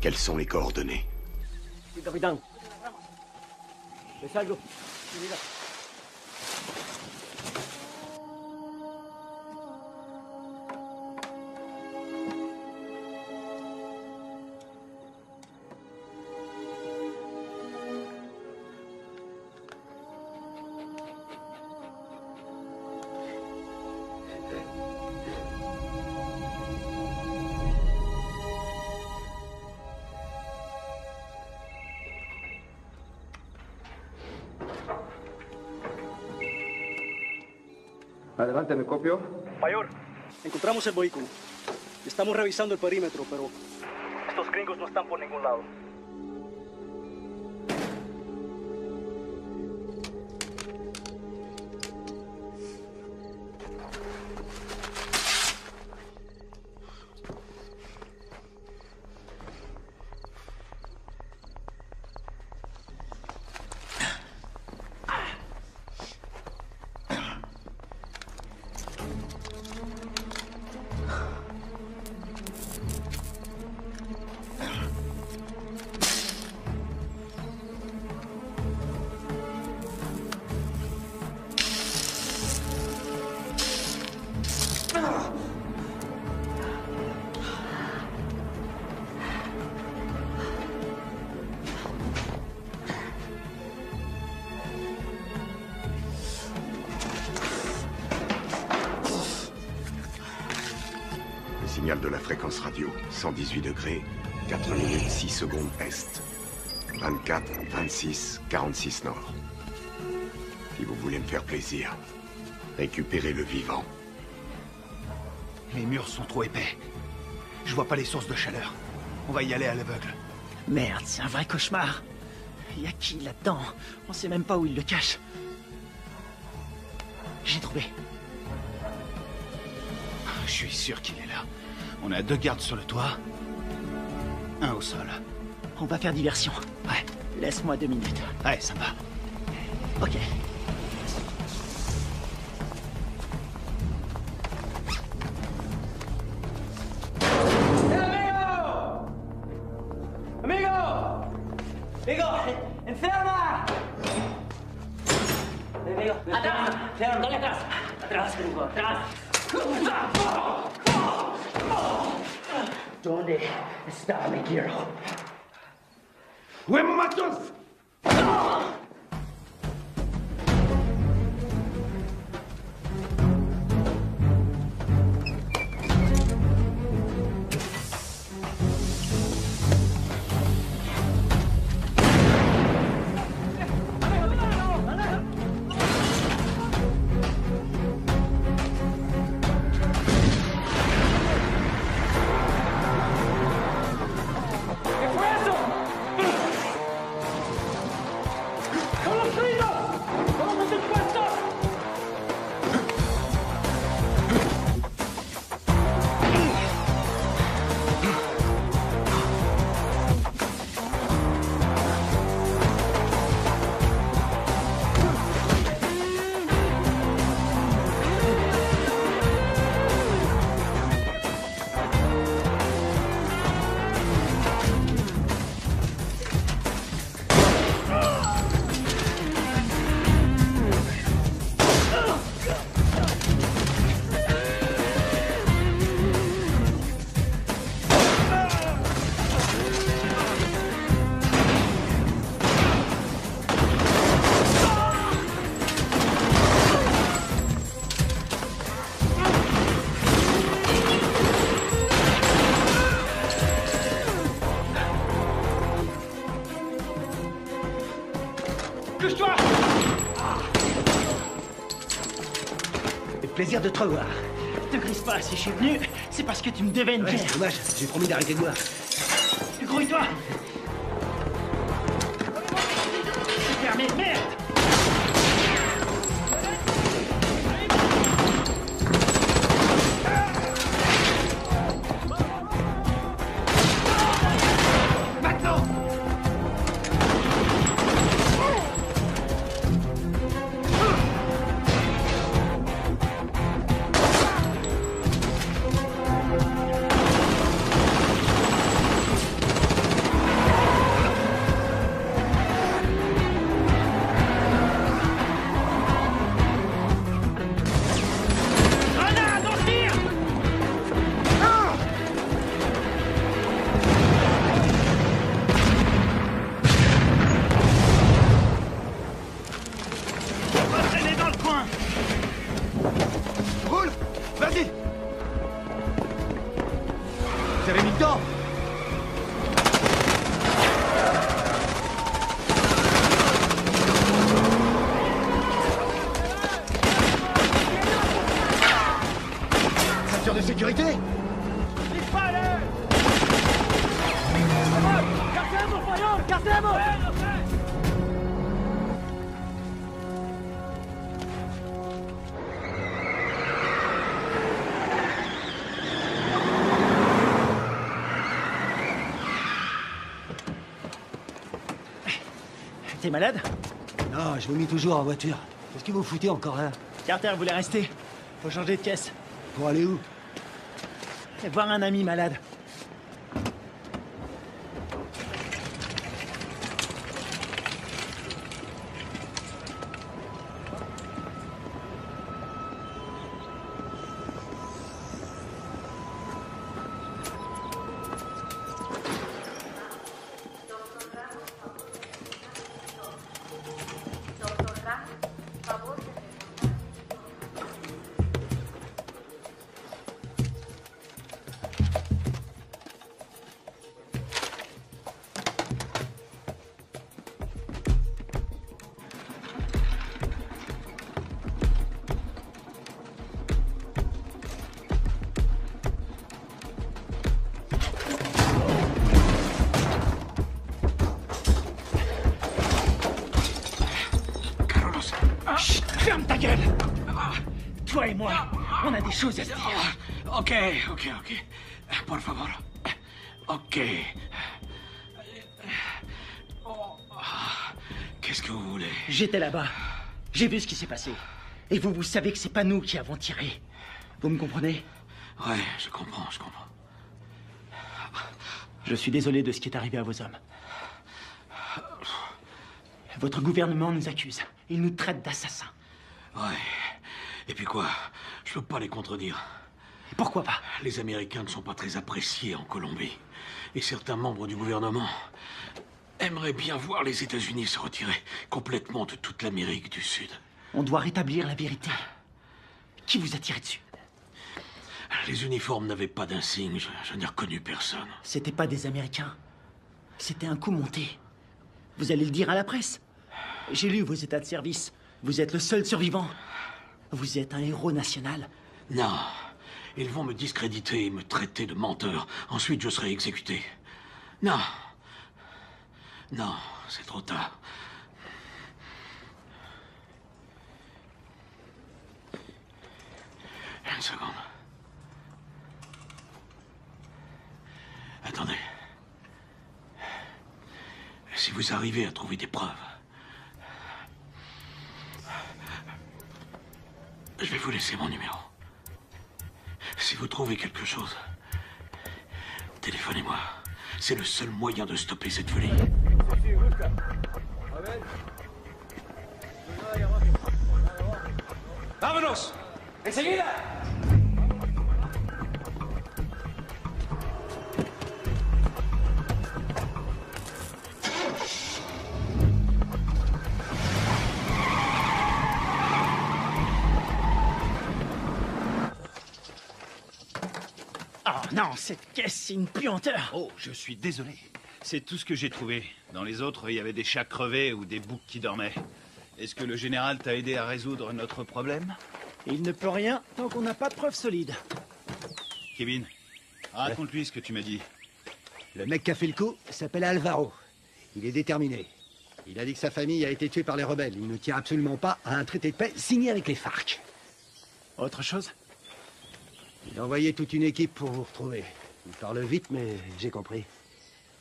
Quelles sont les coordonnées? Sí, capitán. ¿Ves algo? Mira. Adelante, ¿me copio? Mayor, encontramos el vehículo. Estamos revisando el perímetro, pero estos gringos no están por ningún lado. signal de la fréquence radio. 118 degrés, 4 minutes 6 secondes est. 24, 26, 46 nord. Si vous voulez me faire plaisir, récupérez le vivant. Les murs sont trop épais. Je vois pas les sources de chaleur. On va y aller à l'aveugle. Merde, c'est un vrai cauchemar. Y a qui là-dedans? On sait même pas où il le cache. J'ai trouvé. Je suis sûr qu'il est là. On a 2 gardes sur le toit. 1 au sol. On va faire diversion. Ouais. Laisse-moi 2 minutes. Ouais, ça va. Ok. ¡Amigo! ¡Enferma! ¡Amigo! ¡Atrás! ¡Dale atrás! ¡Atrás, amigo! ¡Atrás! ¿Dónde está mi hero? ¡Huevo matos! Plaisir de te revoir. Te grise pas, si je suis venu, c'est parce que tu me devais une bière. C'est dommage, j'ai promis d'arrêter de boire. Grouille-toi! C'est fermé, merde! De sécurité. T'es malade? Non, je vomis toujours en voiture. Qu'est-ce que vous foutez encore là? Carter voulait rester. Faut changer de caisse. Pour aller où? Voir un ami malade. Ferme ta gueule! Toi et moi, on a des choses à se dire. Ok. Por favor. Ok. Qu'est-ce que vous voulez? J'étais là-bas. J'ai vu ce qui s'est passé. Et vous savez que c'est pas nous qui avons tiré. Vous me comprenez? Ouais, je comprends. Je suis désolé de ce qui est arrivé à vos hommes. Votre gouvernement nous accuse. Il nous traite d'assassins. Ouais. Et puis quoi? Je peux pas les contredire. Pourquoi pas? Les Américains ne sont pas très appréciés en Colombie. Et certains membres du gouvernement aimeraient bien voir les États-Unis se retirer complètement de toute l'Amérique du Sud. On doit rétablir la vérité. Qui vous a tiré dessus? Les uniformes n'avaient pas d'insigne. Je n'ai reconnu personne. C'était pas des Américains. C'était un coup monté. Vous allez le dire à la presse. J'ai lu vos états de service. Vous êtes le seul survivant. Vous êtes un héros national. Non. Ils vont me discréditer et me traiter de menteur. Ensuite, je serai exécuté. Non. Non, c'est trop tard. Une seconde. Attendez. Si vous arrivez à trouver des preuves, je vais vous laisser mon numéro. Si vous trouvez quelque chose, téléphonez-moi. C'est le seul moyen de stopper cette folie. ¡Vámonos! ¡Enseguida! Oh non, cette caisse, c'est une puanteur. Oh, je suis désolé. C'est tout ce que j'ai trouvé. Dans les autres, il y avait des chats crevés ou des boucs qui dormaient. Est-ce que le général t'a aidé à résoudre notre problème? Il ne peut rien tant qu'on n'a pas de preuves solides. Kevin, raconte-lui ce que tu m'as dit. Le mec qui a fait le coup s'appelle Alvaro. Il est déterminé. Il a dit que sa famille a été tuée par les rebelles. Il ne tient absolument pas à un traité de paix signé avec les FARC. Autre chose? Il a envoyé toute une équipe pour vous retrouver. Il parle vite, mais j'ai compris.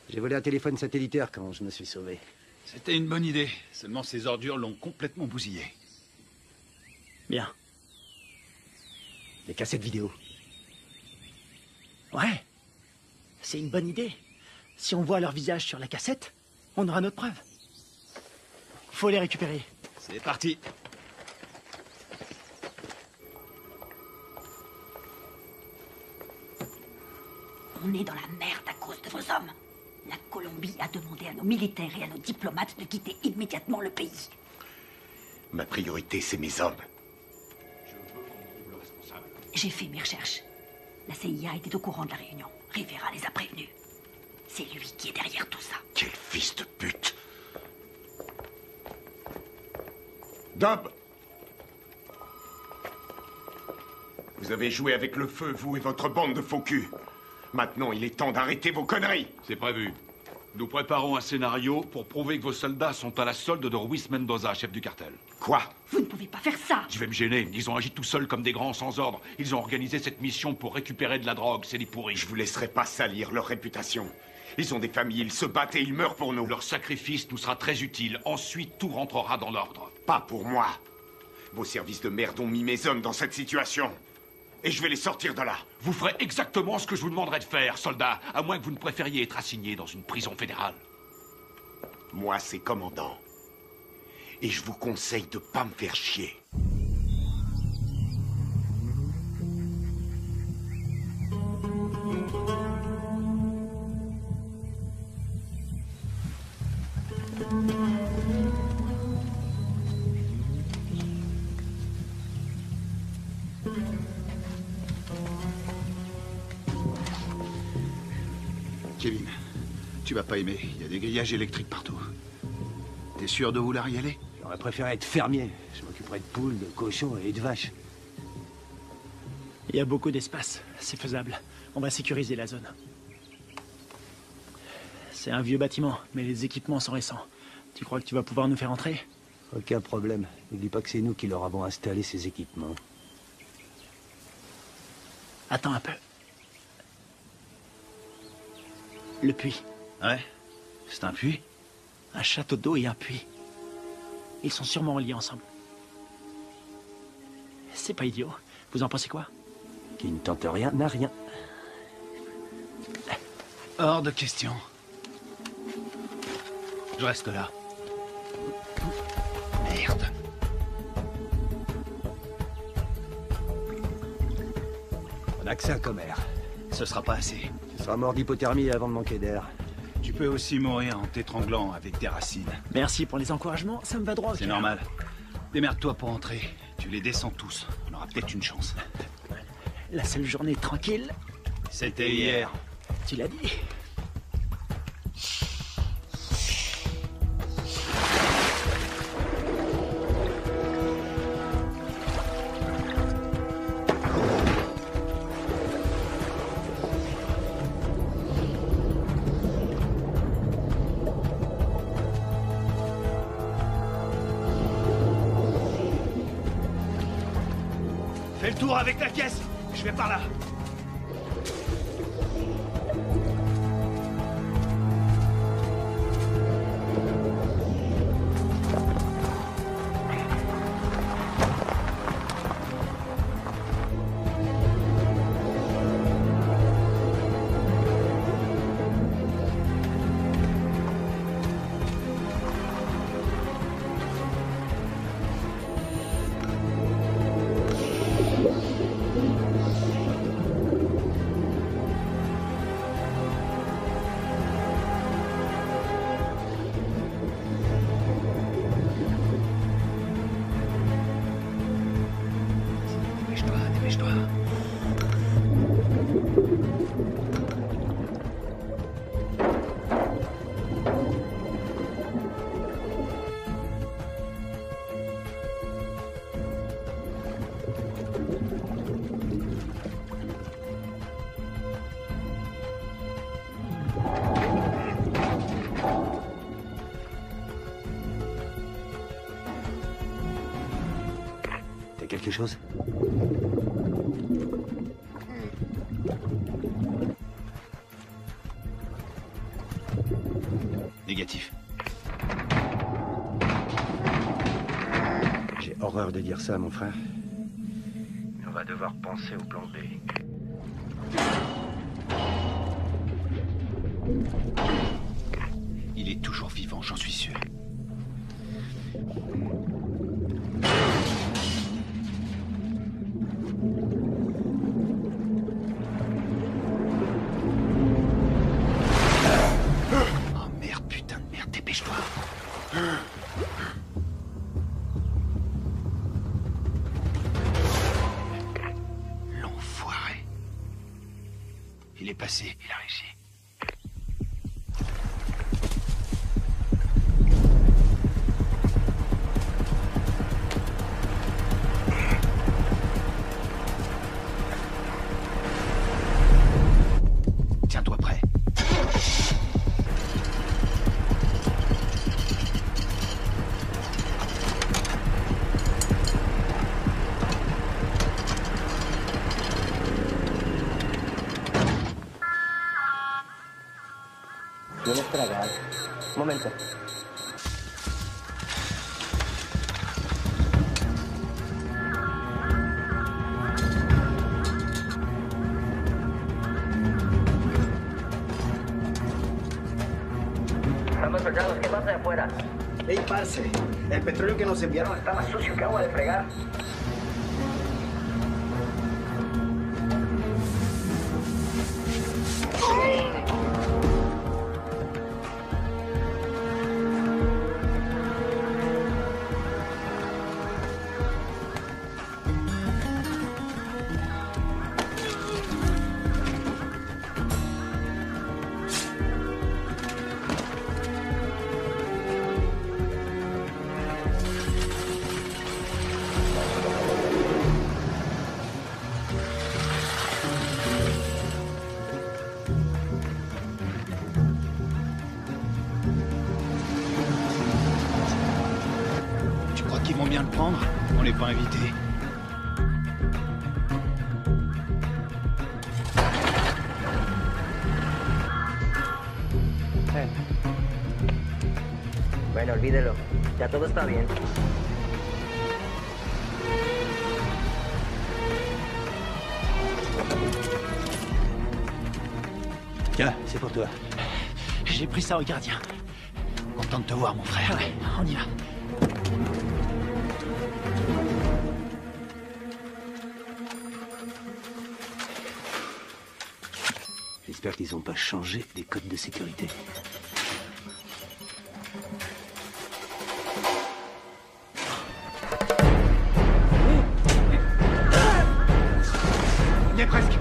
J'ai volé un téléphone satellitaire quand je me suis sauvé. C'était une bonne idée. Seulement ces ordures l'ont complètement bousillé. Bien. Les cassettes vidéo. Ouais. C'est une bonne idée. Si on voit leur visage sur la cassette, on aura notre preuve. Faut les récupérer. C'est parti. On est dans la merde à cause de vos hommes. La Colombie a demandé à nos militaires et à nos diplomates de quitter immédiatement le pays. Ma priorité, c'est mes hommes. J'ai fait mes recherches. La CIA était au courant de la réunion. Rivera les a prévenus. C'est lui qui est derrière tout ça. Quel fils de pute! Dob! Vous avez joué avec le feu, vous et votre bande de faux culs. Maintenant, il est temps d'arrêter vos conneries. C'est prévu. Nous préparons un scénario pour prouver que vos soldats sont à la solde de Ruiz Mendoza, chef du cartel. Quoi? Vous ne pouvez pas faire ça. Je vais me gêner. Ils ont agi tout seuls comme des grands sans ordre. Ils ont organisé cette mission pour récupérer de la drogue. C'est des pourris. Je vous laisserai pas salir leur réputation. Ils ont des familles, ils se battent et ils meurent pour nous. Leur sacrifice nous sera très utile. Ensuite, tout rentrera dans l'ordre. Pas pour moi. Vos services de merde ont mis mes hommes dans cette situation. Et je vais les sortir de là. Vous ferez exactement ce que je vous demanderai de faire, soldat, à moins que vous ne préfériez être assigné dans une prison fédérale. Moi, c'est commandant. Et je vous conseille de pas me faire chier. Kevin, tu vas pas aimer. Il y a des grillages électriques partout. T'es sûr de vouloir y aller? J'aurais préféré être fermier. Je m'occuperais de poules, de cochons et de vaches. Il y a beaucoup d'espace. C'est faisable. On va sécuriser la zone. C'est un vieux bâtiment, mais les équipements sont récents. Tu crois que tu vas pouvoir nous faire entrer? Aucun problème. N'oublie pas que c'est nous qui leur avons installé ces équipements. Attends un peu. Le puits. Ouais? C'est un puits? Un château d'eau et un puits. Ils sont sûrement liés ensemble. C'est pas idiot. Vous en pensez quoi? Qui ne tente rien n'a rien. Hors de question. Je reste là. Merde. On a que ça comme air. Ce sera pas assez. Tu seras mort d'hypothermie avant de manquer d'air. Tu peux aussi mourir en t'étranglant avec des racines. Merci pour les encouragements, ça me va droit au C'est cœur. normal. Démerde-toi pour entrer. Tu les descends tous. On aura peut-être une chance. La seule journée tranquille... C'était hier. Tu l'as dit. Fais le tour avec la caisse. Je vais par là. T'as quelque chose? Négatif. J'ai horreur de dire ça, mon frère. On va devoir penser au plan B. Il est toujours vivant, j'en suis sûr. Oh merde, putain de merde, dépêche-toi. L'enfoiré. Il est passé, il a réussi. Tiens-toi prêt. ¿Vienes para acá? Un momento. Estamos pesados, ¿qué pasa de afuera? Ey, parce, el petróleo que nos enviaron Está más sucio que agua de fregar. surprendre. On n'est pas invités. Bueno, olvídelo. Ya todo está bien. Tiens, c'est pour toi. J'ai pris ça au gardien. Content de te voir, mon frère. Ouais, on y va. J'espère qu'ils n'ont pas changé les codes de sécurité. On y est presque.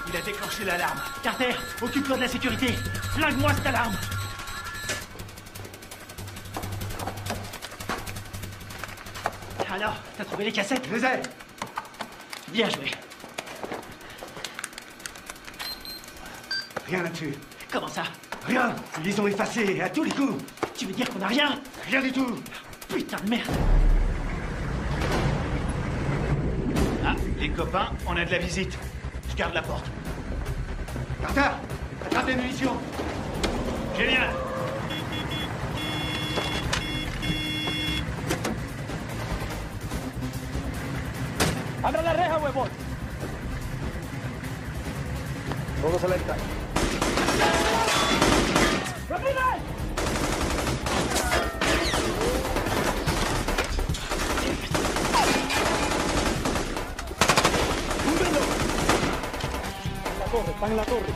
Il a déclenché l'alarme. Carter, occupe-toi de la sécurité. Flingue-moi cette alarme. Alors, t'as trouvé les cassettes? Je les ai. Bien joué. Rien là-dessus. Comment ça? Rien. Ils les ont effacés à tous les coups. Tu veux dire qu'on a rien? Rien du tout. Putain de merde. Ah, les copains, on a de la visite. Je garde la porte. Carter, attrape les munitions. Génial. ¡Abra la reja, huevón! Todos alerta. ¡Rápido! Están en la torre.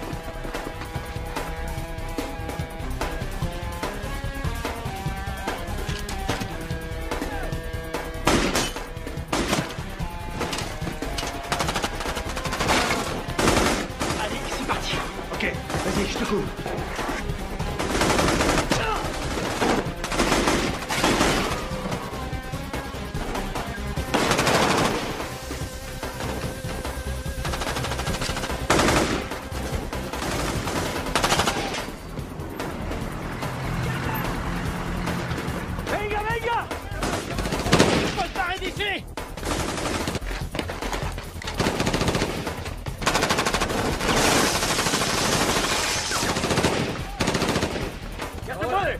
Allez, c'est parti. Ok, vas-y, je te couvre. ¡Venga, venga! Faut se barrer d'ici! ¡Ya se puede!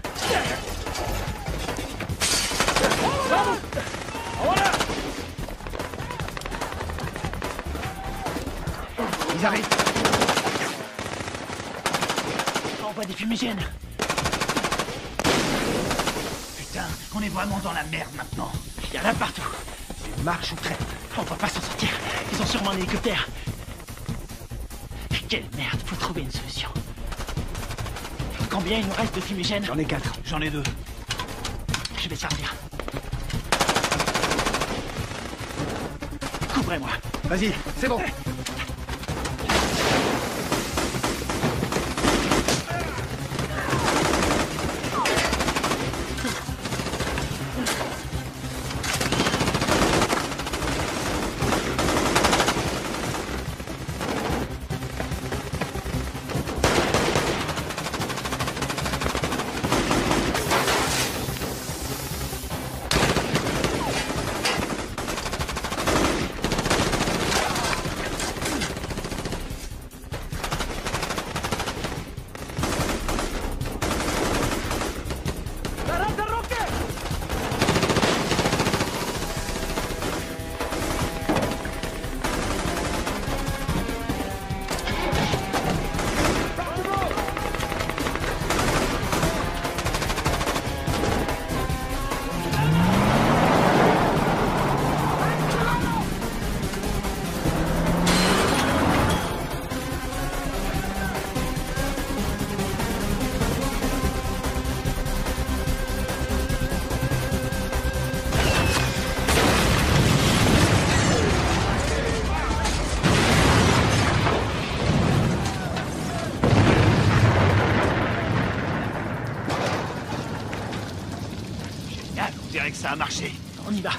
¡Vamos! ¡Ahora! Ils arrivent. Envoie des fumigènes. Putain, on est vraiment dans la merde maintenant. Il y en a partout. C'est marche ou traite. On va pas s'en sortir. Ils ont sûrement un hélicoptère. Quelle merde, faut trouver une solution. Combien il nous reste de fumigènes? J'en ai 4. J'en ai 2. Je vais servir. Couvrez-moi. Vas-y, c'est bon. On dirait que ça a marché. On y va.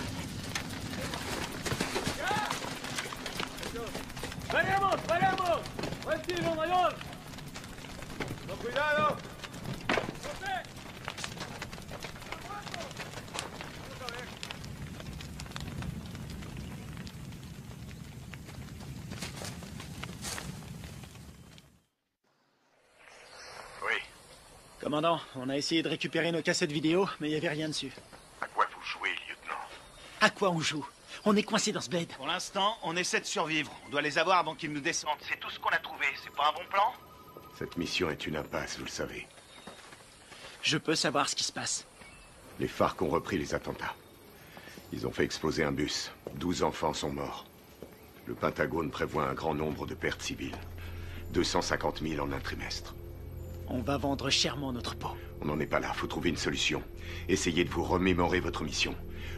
¡Veremos, veremos! ¡Buen tiro, mayor! ¡Con cuidado! Commandant, on a essayé de récupérer nos cassettes vidéo, mais il n'y avait rien dessus. À quoi vous jouez, lieutenant? À quoi on joue? On est coincé dans ce bled. Pour l'instant, on essaie de survivre. On doit les avoir avant qu'ils nous descendent. C'est tout ce qu'on a trouvé. C'est pas un bon plan? Cette mission est une impasse, vous le savez. Je peux savoir ce qui se passe. Les FARC ont repris les attentats. Ils ont fait exploser un bus. 12 enfants sont morts. Le Pentagone prévoit un grand nombre de pertes civiles. 250 000 en un trimestre. On va vendre chèrement notre peau. On n'en est pas là, faut trouver une solution. Essayez de vous remémorer votre mission.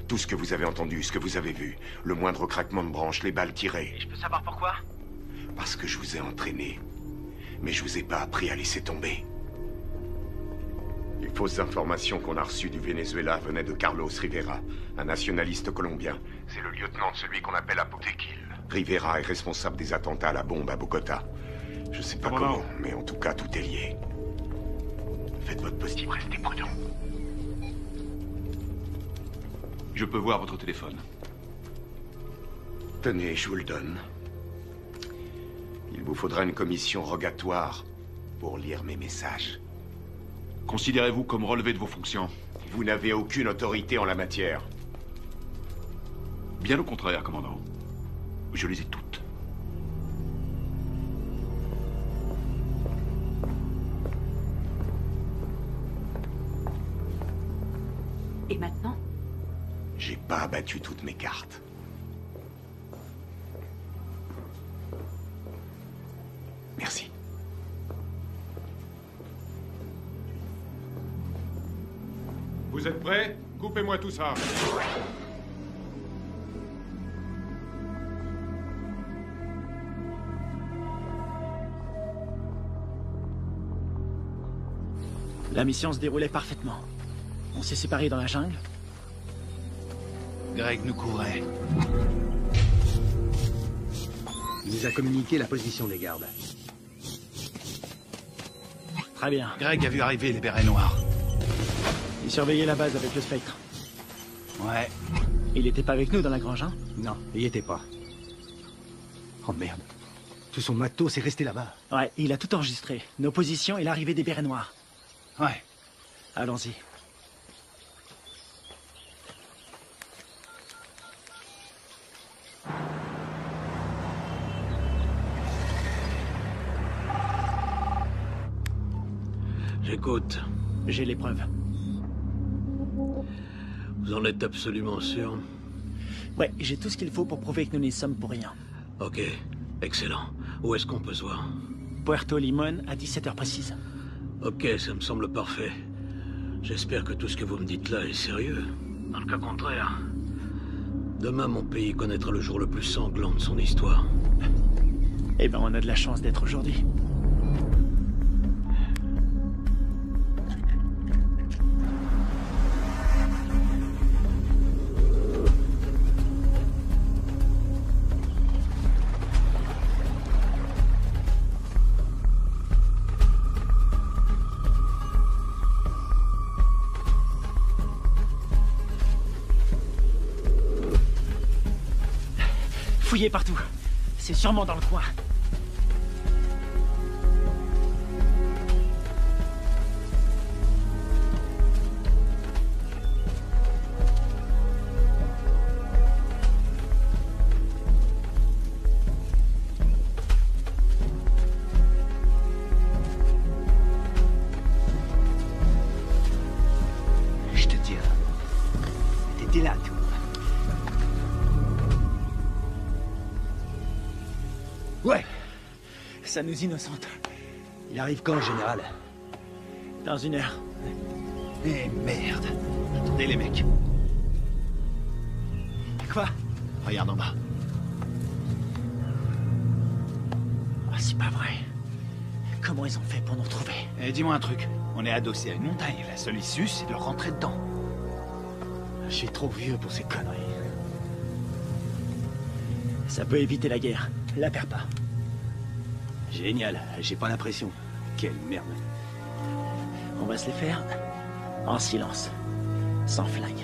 Tout ce que vous avez entendu, ce que vous avez vu. Le moindre craquement de branche, les balles tirées. Et je peux savoir pourquoi? Parce que je vous ai entraîné. Mais je vous ai pas appris à laisser tomber. Les fausses informations qu'on a reçues du Venezuela venaient de Carlos Rivera, un nationaliste colombien. C'est le lieutenant de celui qu'on appelle Apotequil. Rivera est responsable des attentats à la bombe à Bogota. Je sais pas comment, mais en tout cas, tout est lié. Faites votre possible, restez prudent. Je peux voir votre téléphone. Tenez, je vous le donne. Il vous faudra une commission rogatoire pour lire mes messages. Considérez-vous comme relevé de vos fonctions? Vous n'avez aucune autorité en la matière. Bien au contraire, commandant. Je les ai toutes. Et maintenant? J'ai pas abattu toutes mes cartes. Merci. Vous êtes prêts? Coupez-moi tout ça. La mission se déroulait parfaitement. On s'est séparés dans la jungle. Greg nous courait. Il nous a communiqué la position des gardes. Très bien. Greg a vu arriver les bérets noirs. Il surveillait la base avec le Spectre. Ouais. Il était pas avec nous dans la grange, hein? Non, il y était pas. Oh merde. Tout son matos est resté là-bas. Ouais, il a tout enregistré. Nos positions et l'arrivée des bérets noirs. Ouais. Allons-y. J'écoute. J'ai les preuves. Vous en êtes absolument sûr? Ouais, j'ai tout ce qu'il faut pour prouver que nous n'y sommes pour rien. Ok, excellent. Où est-ce qu'on peut se voir? Puerto Limón à 17h précise. Ok, ça me semble parfait. J'espère que tout ce que vous me dites là est sérieux. Dans le cas contraire, demain mon pays connaîtra le jour le plus sanglant de son histoire. Eh ben, on a de la chance d'être aujourd'hui. Fouillez partout. C'est sûrement dans le coin. Je te dis, t'étais là, toi. Ouais. Ça nous innocente. Il arrive quand, le général? Dans 1 heure. Eh merde. Attendez les mecs. Quoi? Regarde en bas. Ah, c'est pas vrai. Comment ils ont fait pour nous retrouver? Eh, dis-moi un truc. On est adossé à une montagne. La seule issue, c'est de rentrer dedans. Je suis trop vieux pour ces conneries. Ça peut éviter la guerre. La perds pas. Génial. J'ai pas l'impression. Quelle merde. On va se les faire en silence. Sans flag.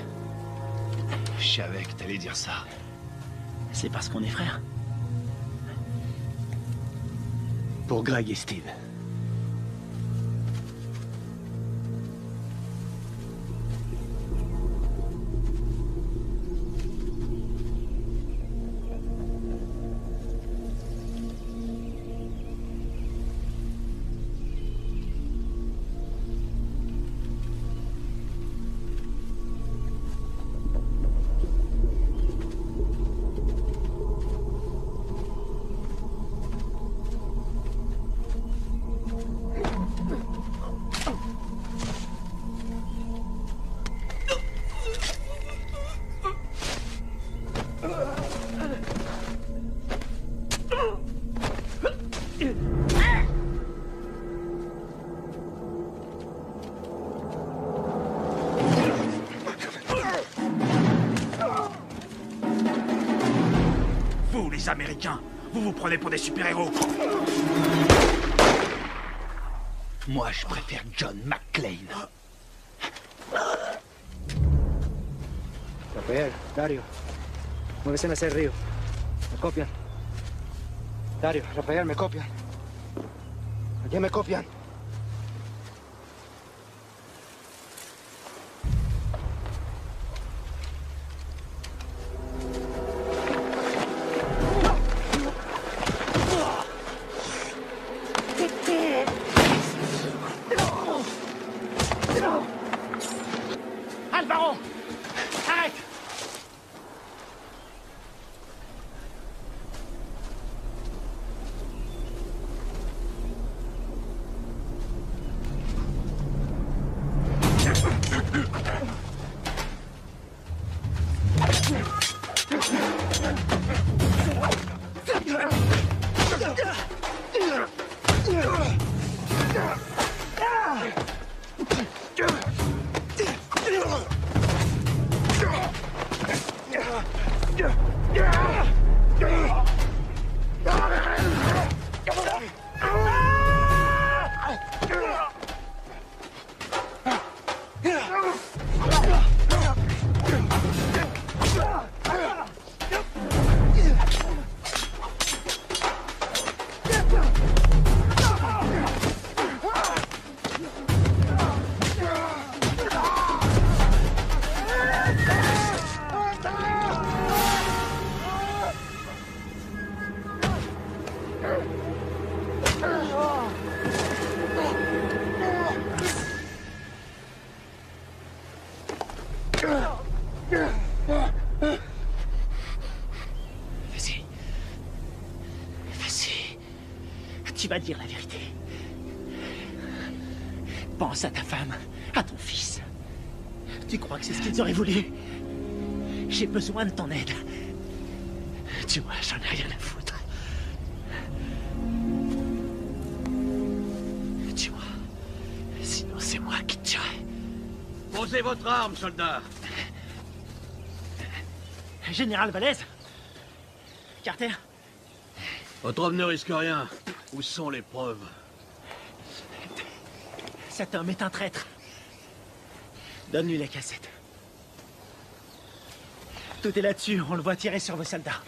Je savais que t'allais dire ça. C'est parce qu'on est frères. Pour Greg et Steve. les Américains. Vous vous prenez pour des super-héros. Moi, je préfère John McClane. Rafael, Dario. Muévese hacia el río. Me copian. Dario, Rafael, me copian. Aquí me copian. Alvaro! Arrête! Tu vas dire la vérité. Pense à ta femme, à ton fils. Tu crois que c'est ce qu'ils auraient voulu? J'ai besoin de ton aide. Tu vois, j'en ai rien à foutre. Tu vois, sinon c'est moi qui te tuerai. Posez votre arme, soldat. Général Valez? Carter? Votre homme ne risque rien. Où sont les preuves? Cet homme est un traître. Donne-lui la cassette. Tout est là-dessus, on le voit tirer sur vos soldats.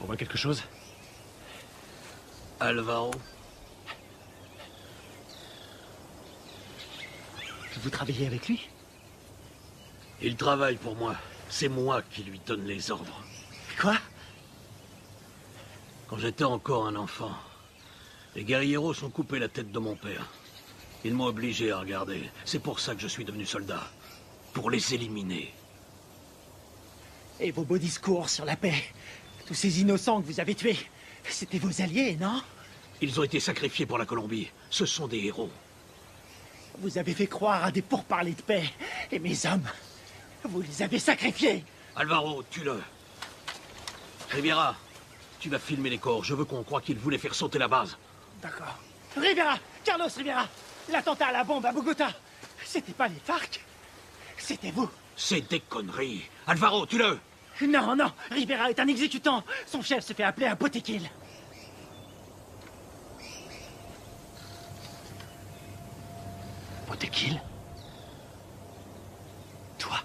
On voit quelque chose? Alvaro? Vous travaillez avec lui? Il travaille pour moi. C'est moi qui lui donne les ordres. Quoi? Quand j'étais encore un enfant, les guerrieros ont coupé la tête de mon père. Ils m'ont obligé à regarder. C'est pour ça que je suis devenu soldat. Pour les éliminer. Et vos beaux discours sur la paix, tous ces innocents que vous avez tués, c'était vos alliés, non? Ils ont été sacrifiés pour la Colombie. Ce sont des héros. Vous avez fait croire à des pourparlers de paix. Et mes hommes, vous les avez sacrifiés. Alvaro, tue-le. Rivera, tu vas filmer les corps. Je veux qu'on croie qu'ils voulaient faire sauter la base. D'accord. Rivera! Carlos Rivera! L'attentat à la bombe à Bogota, c'était pas les FARC. C'était vous. C'est des conneries. Alvaro, tue-le! Non, non, Rivera est un exécutant. Son chef se fait appeler un Botequil. Botequil? Toi?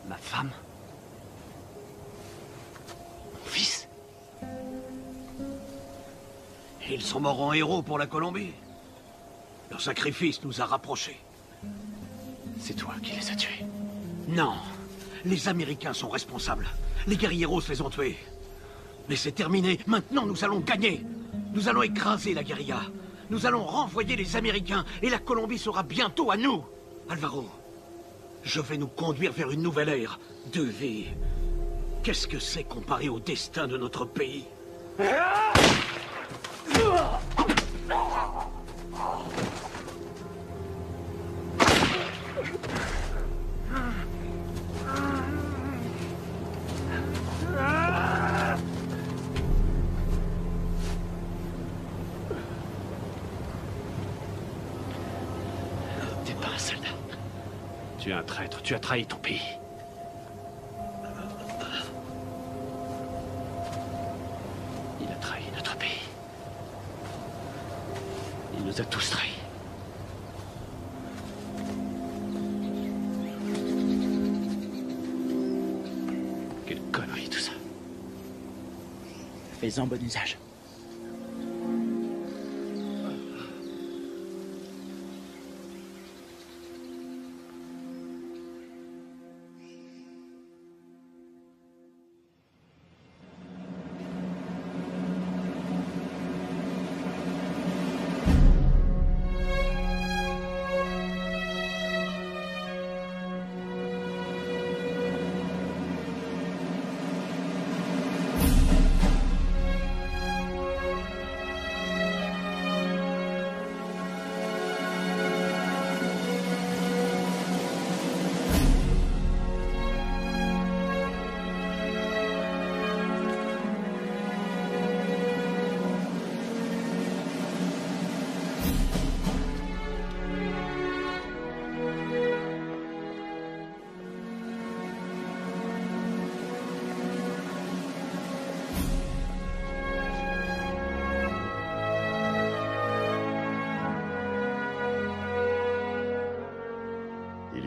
Ma femme? Mon fils? Ils sont morts en héros pour la Colombie. Leur sacrifice nous a rapprochés. C'est toi qui les as tués? Non. Les Américains sont responsables. Les guerrieros les ont tués. Mais c'est terminé. Maintenant, nous allons gagner. Nous allons écraser la guérilla. Nous allons renvoyer les Américains et la Colombie sera bientôt à nous. Alvaro, je vais nous conduire vers une nouvelle ère de vie. Qu'est-ce que c'est comparé au destin de notre pays? T'es pas un soldat. Tu es un traître, tu as trahi ton pays. Il a trahi notre pays. Il nous a tous trahis. Quelle connerie tout ça. Fais-en bon usage.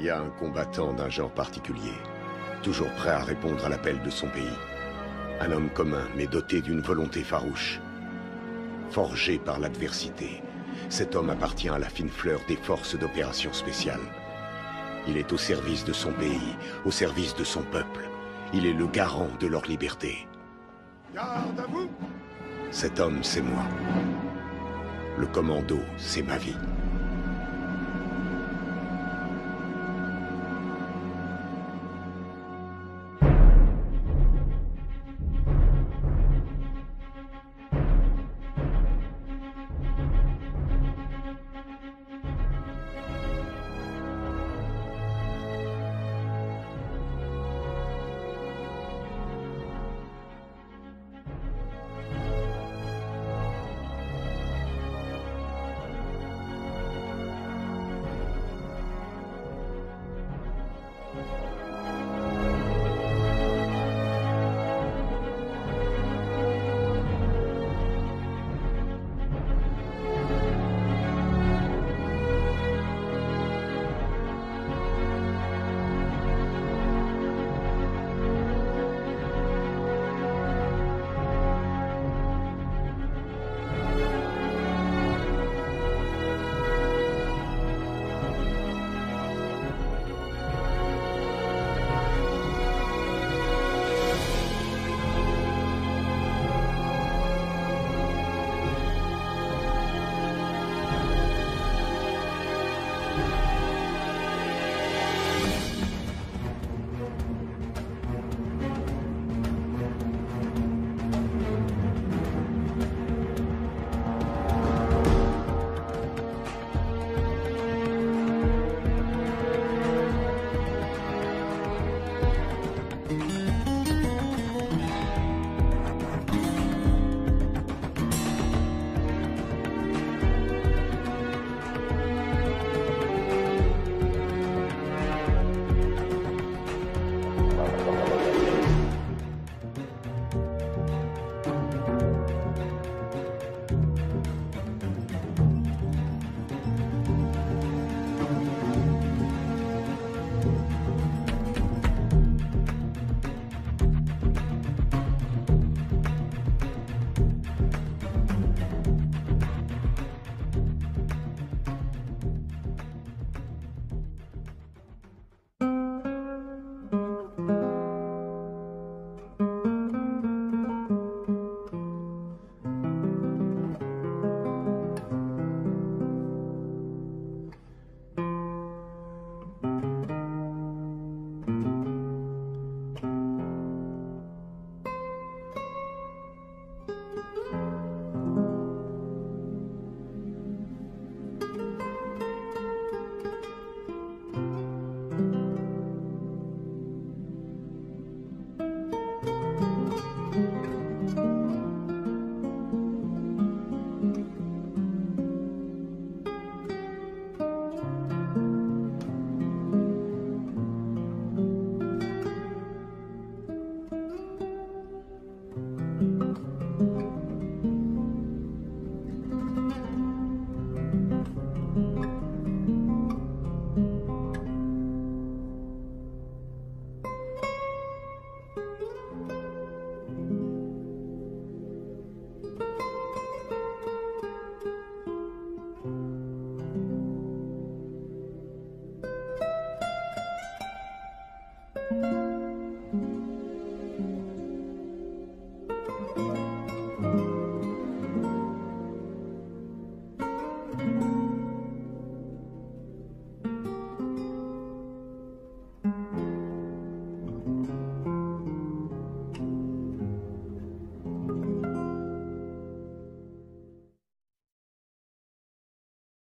Il y a un combattant d'un genre particulier, toujours prêt à répondre à l'appel de son pays. Un homme commun, mais doté d'une volonté farouche. Forgé par l'adversité, cet homme appartient à la fine fleur des forces d'opération spéciales. Il est au service de son pays, au service de son peuple. Il est le garant de leur liberté. Garde à vous! Cet homme, c'est moi. Le commando, c'est ma vie.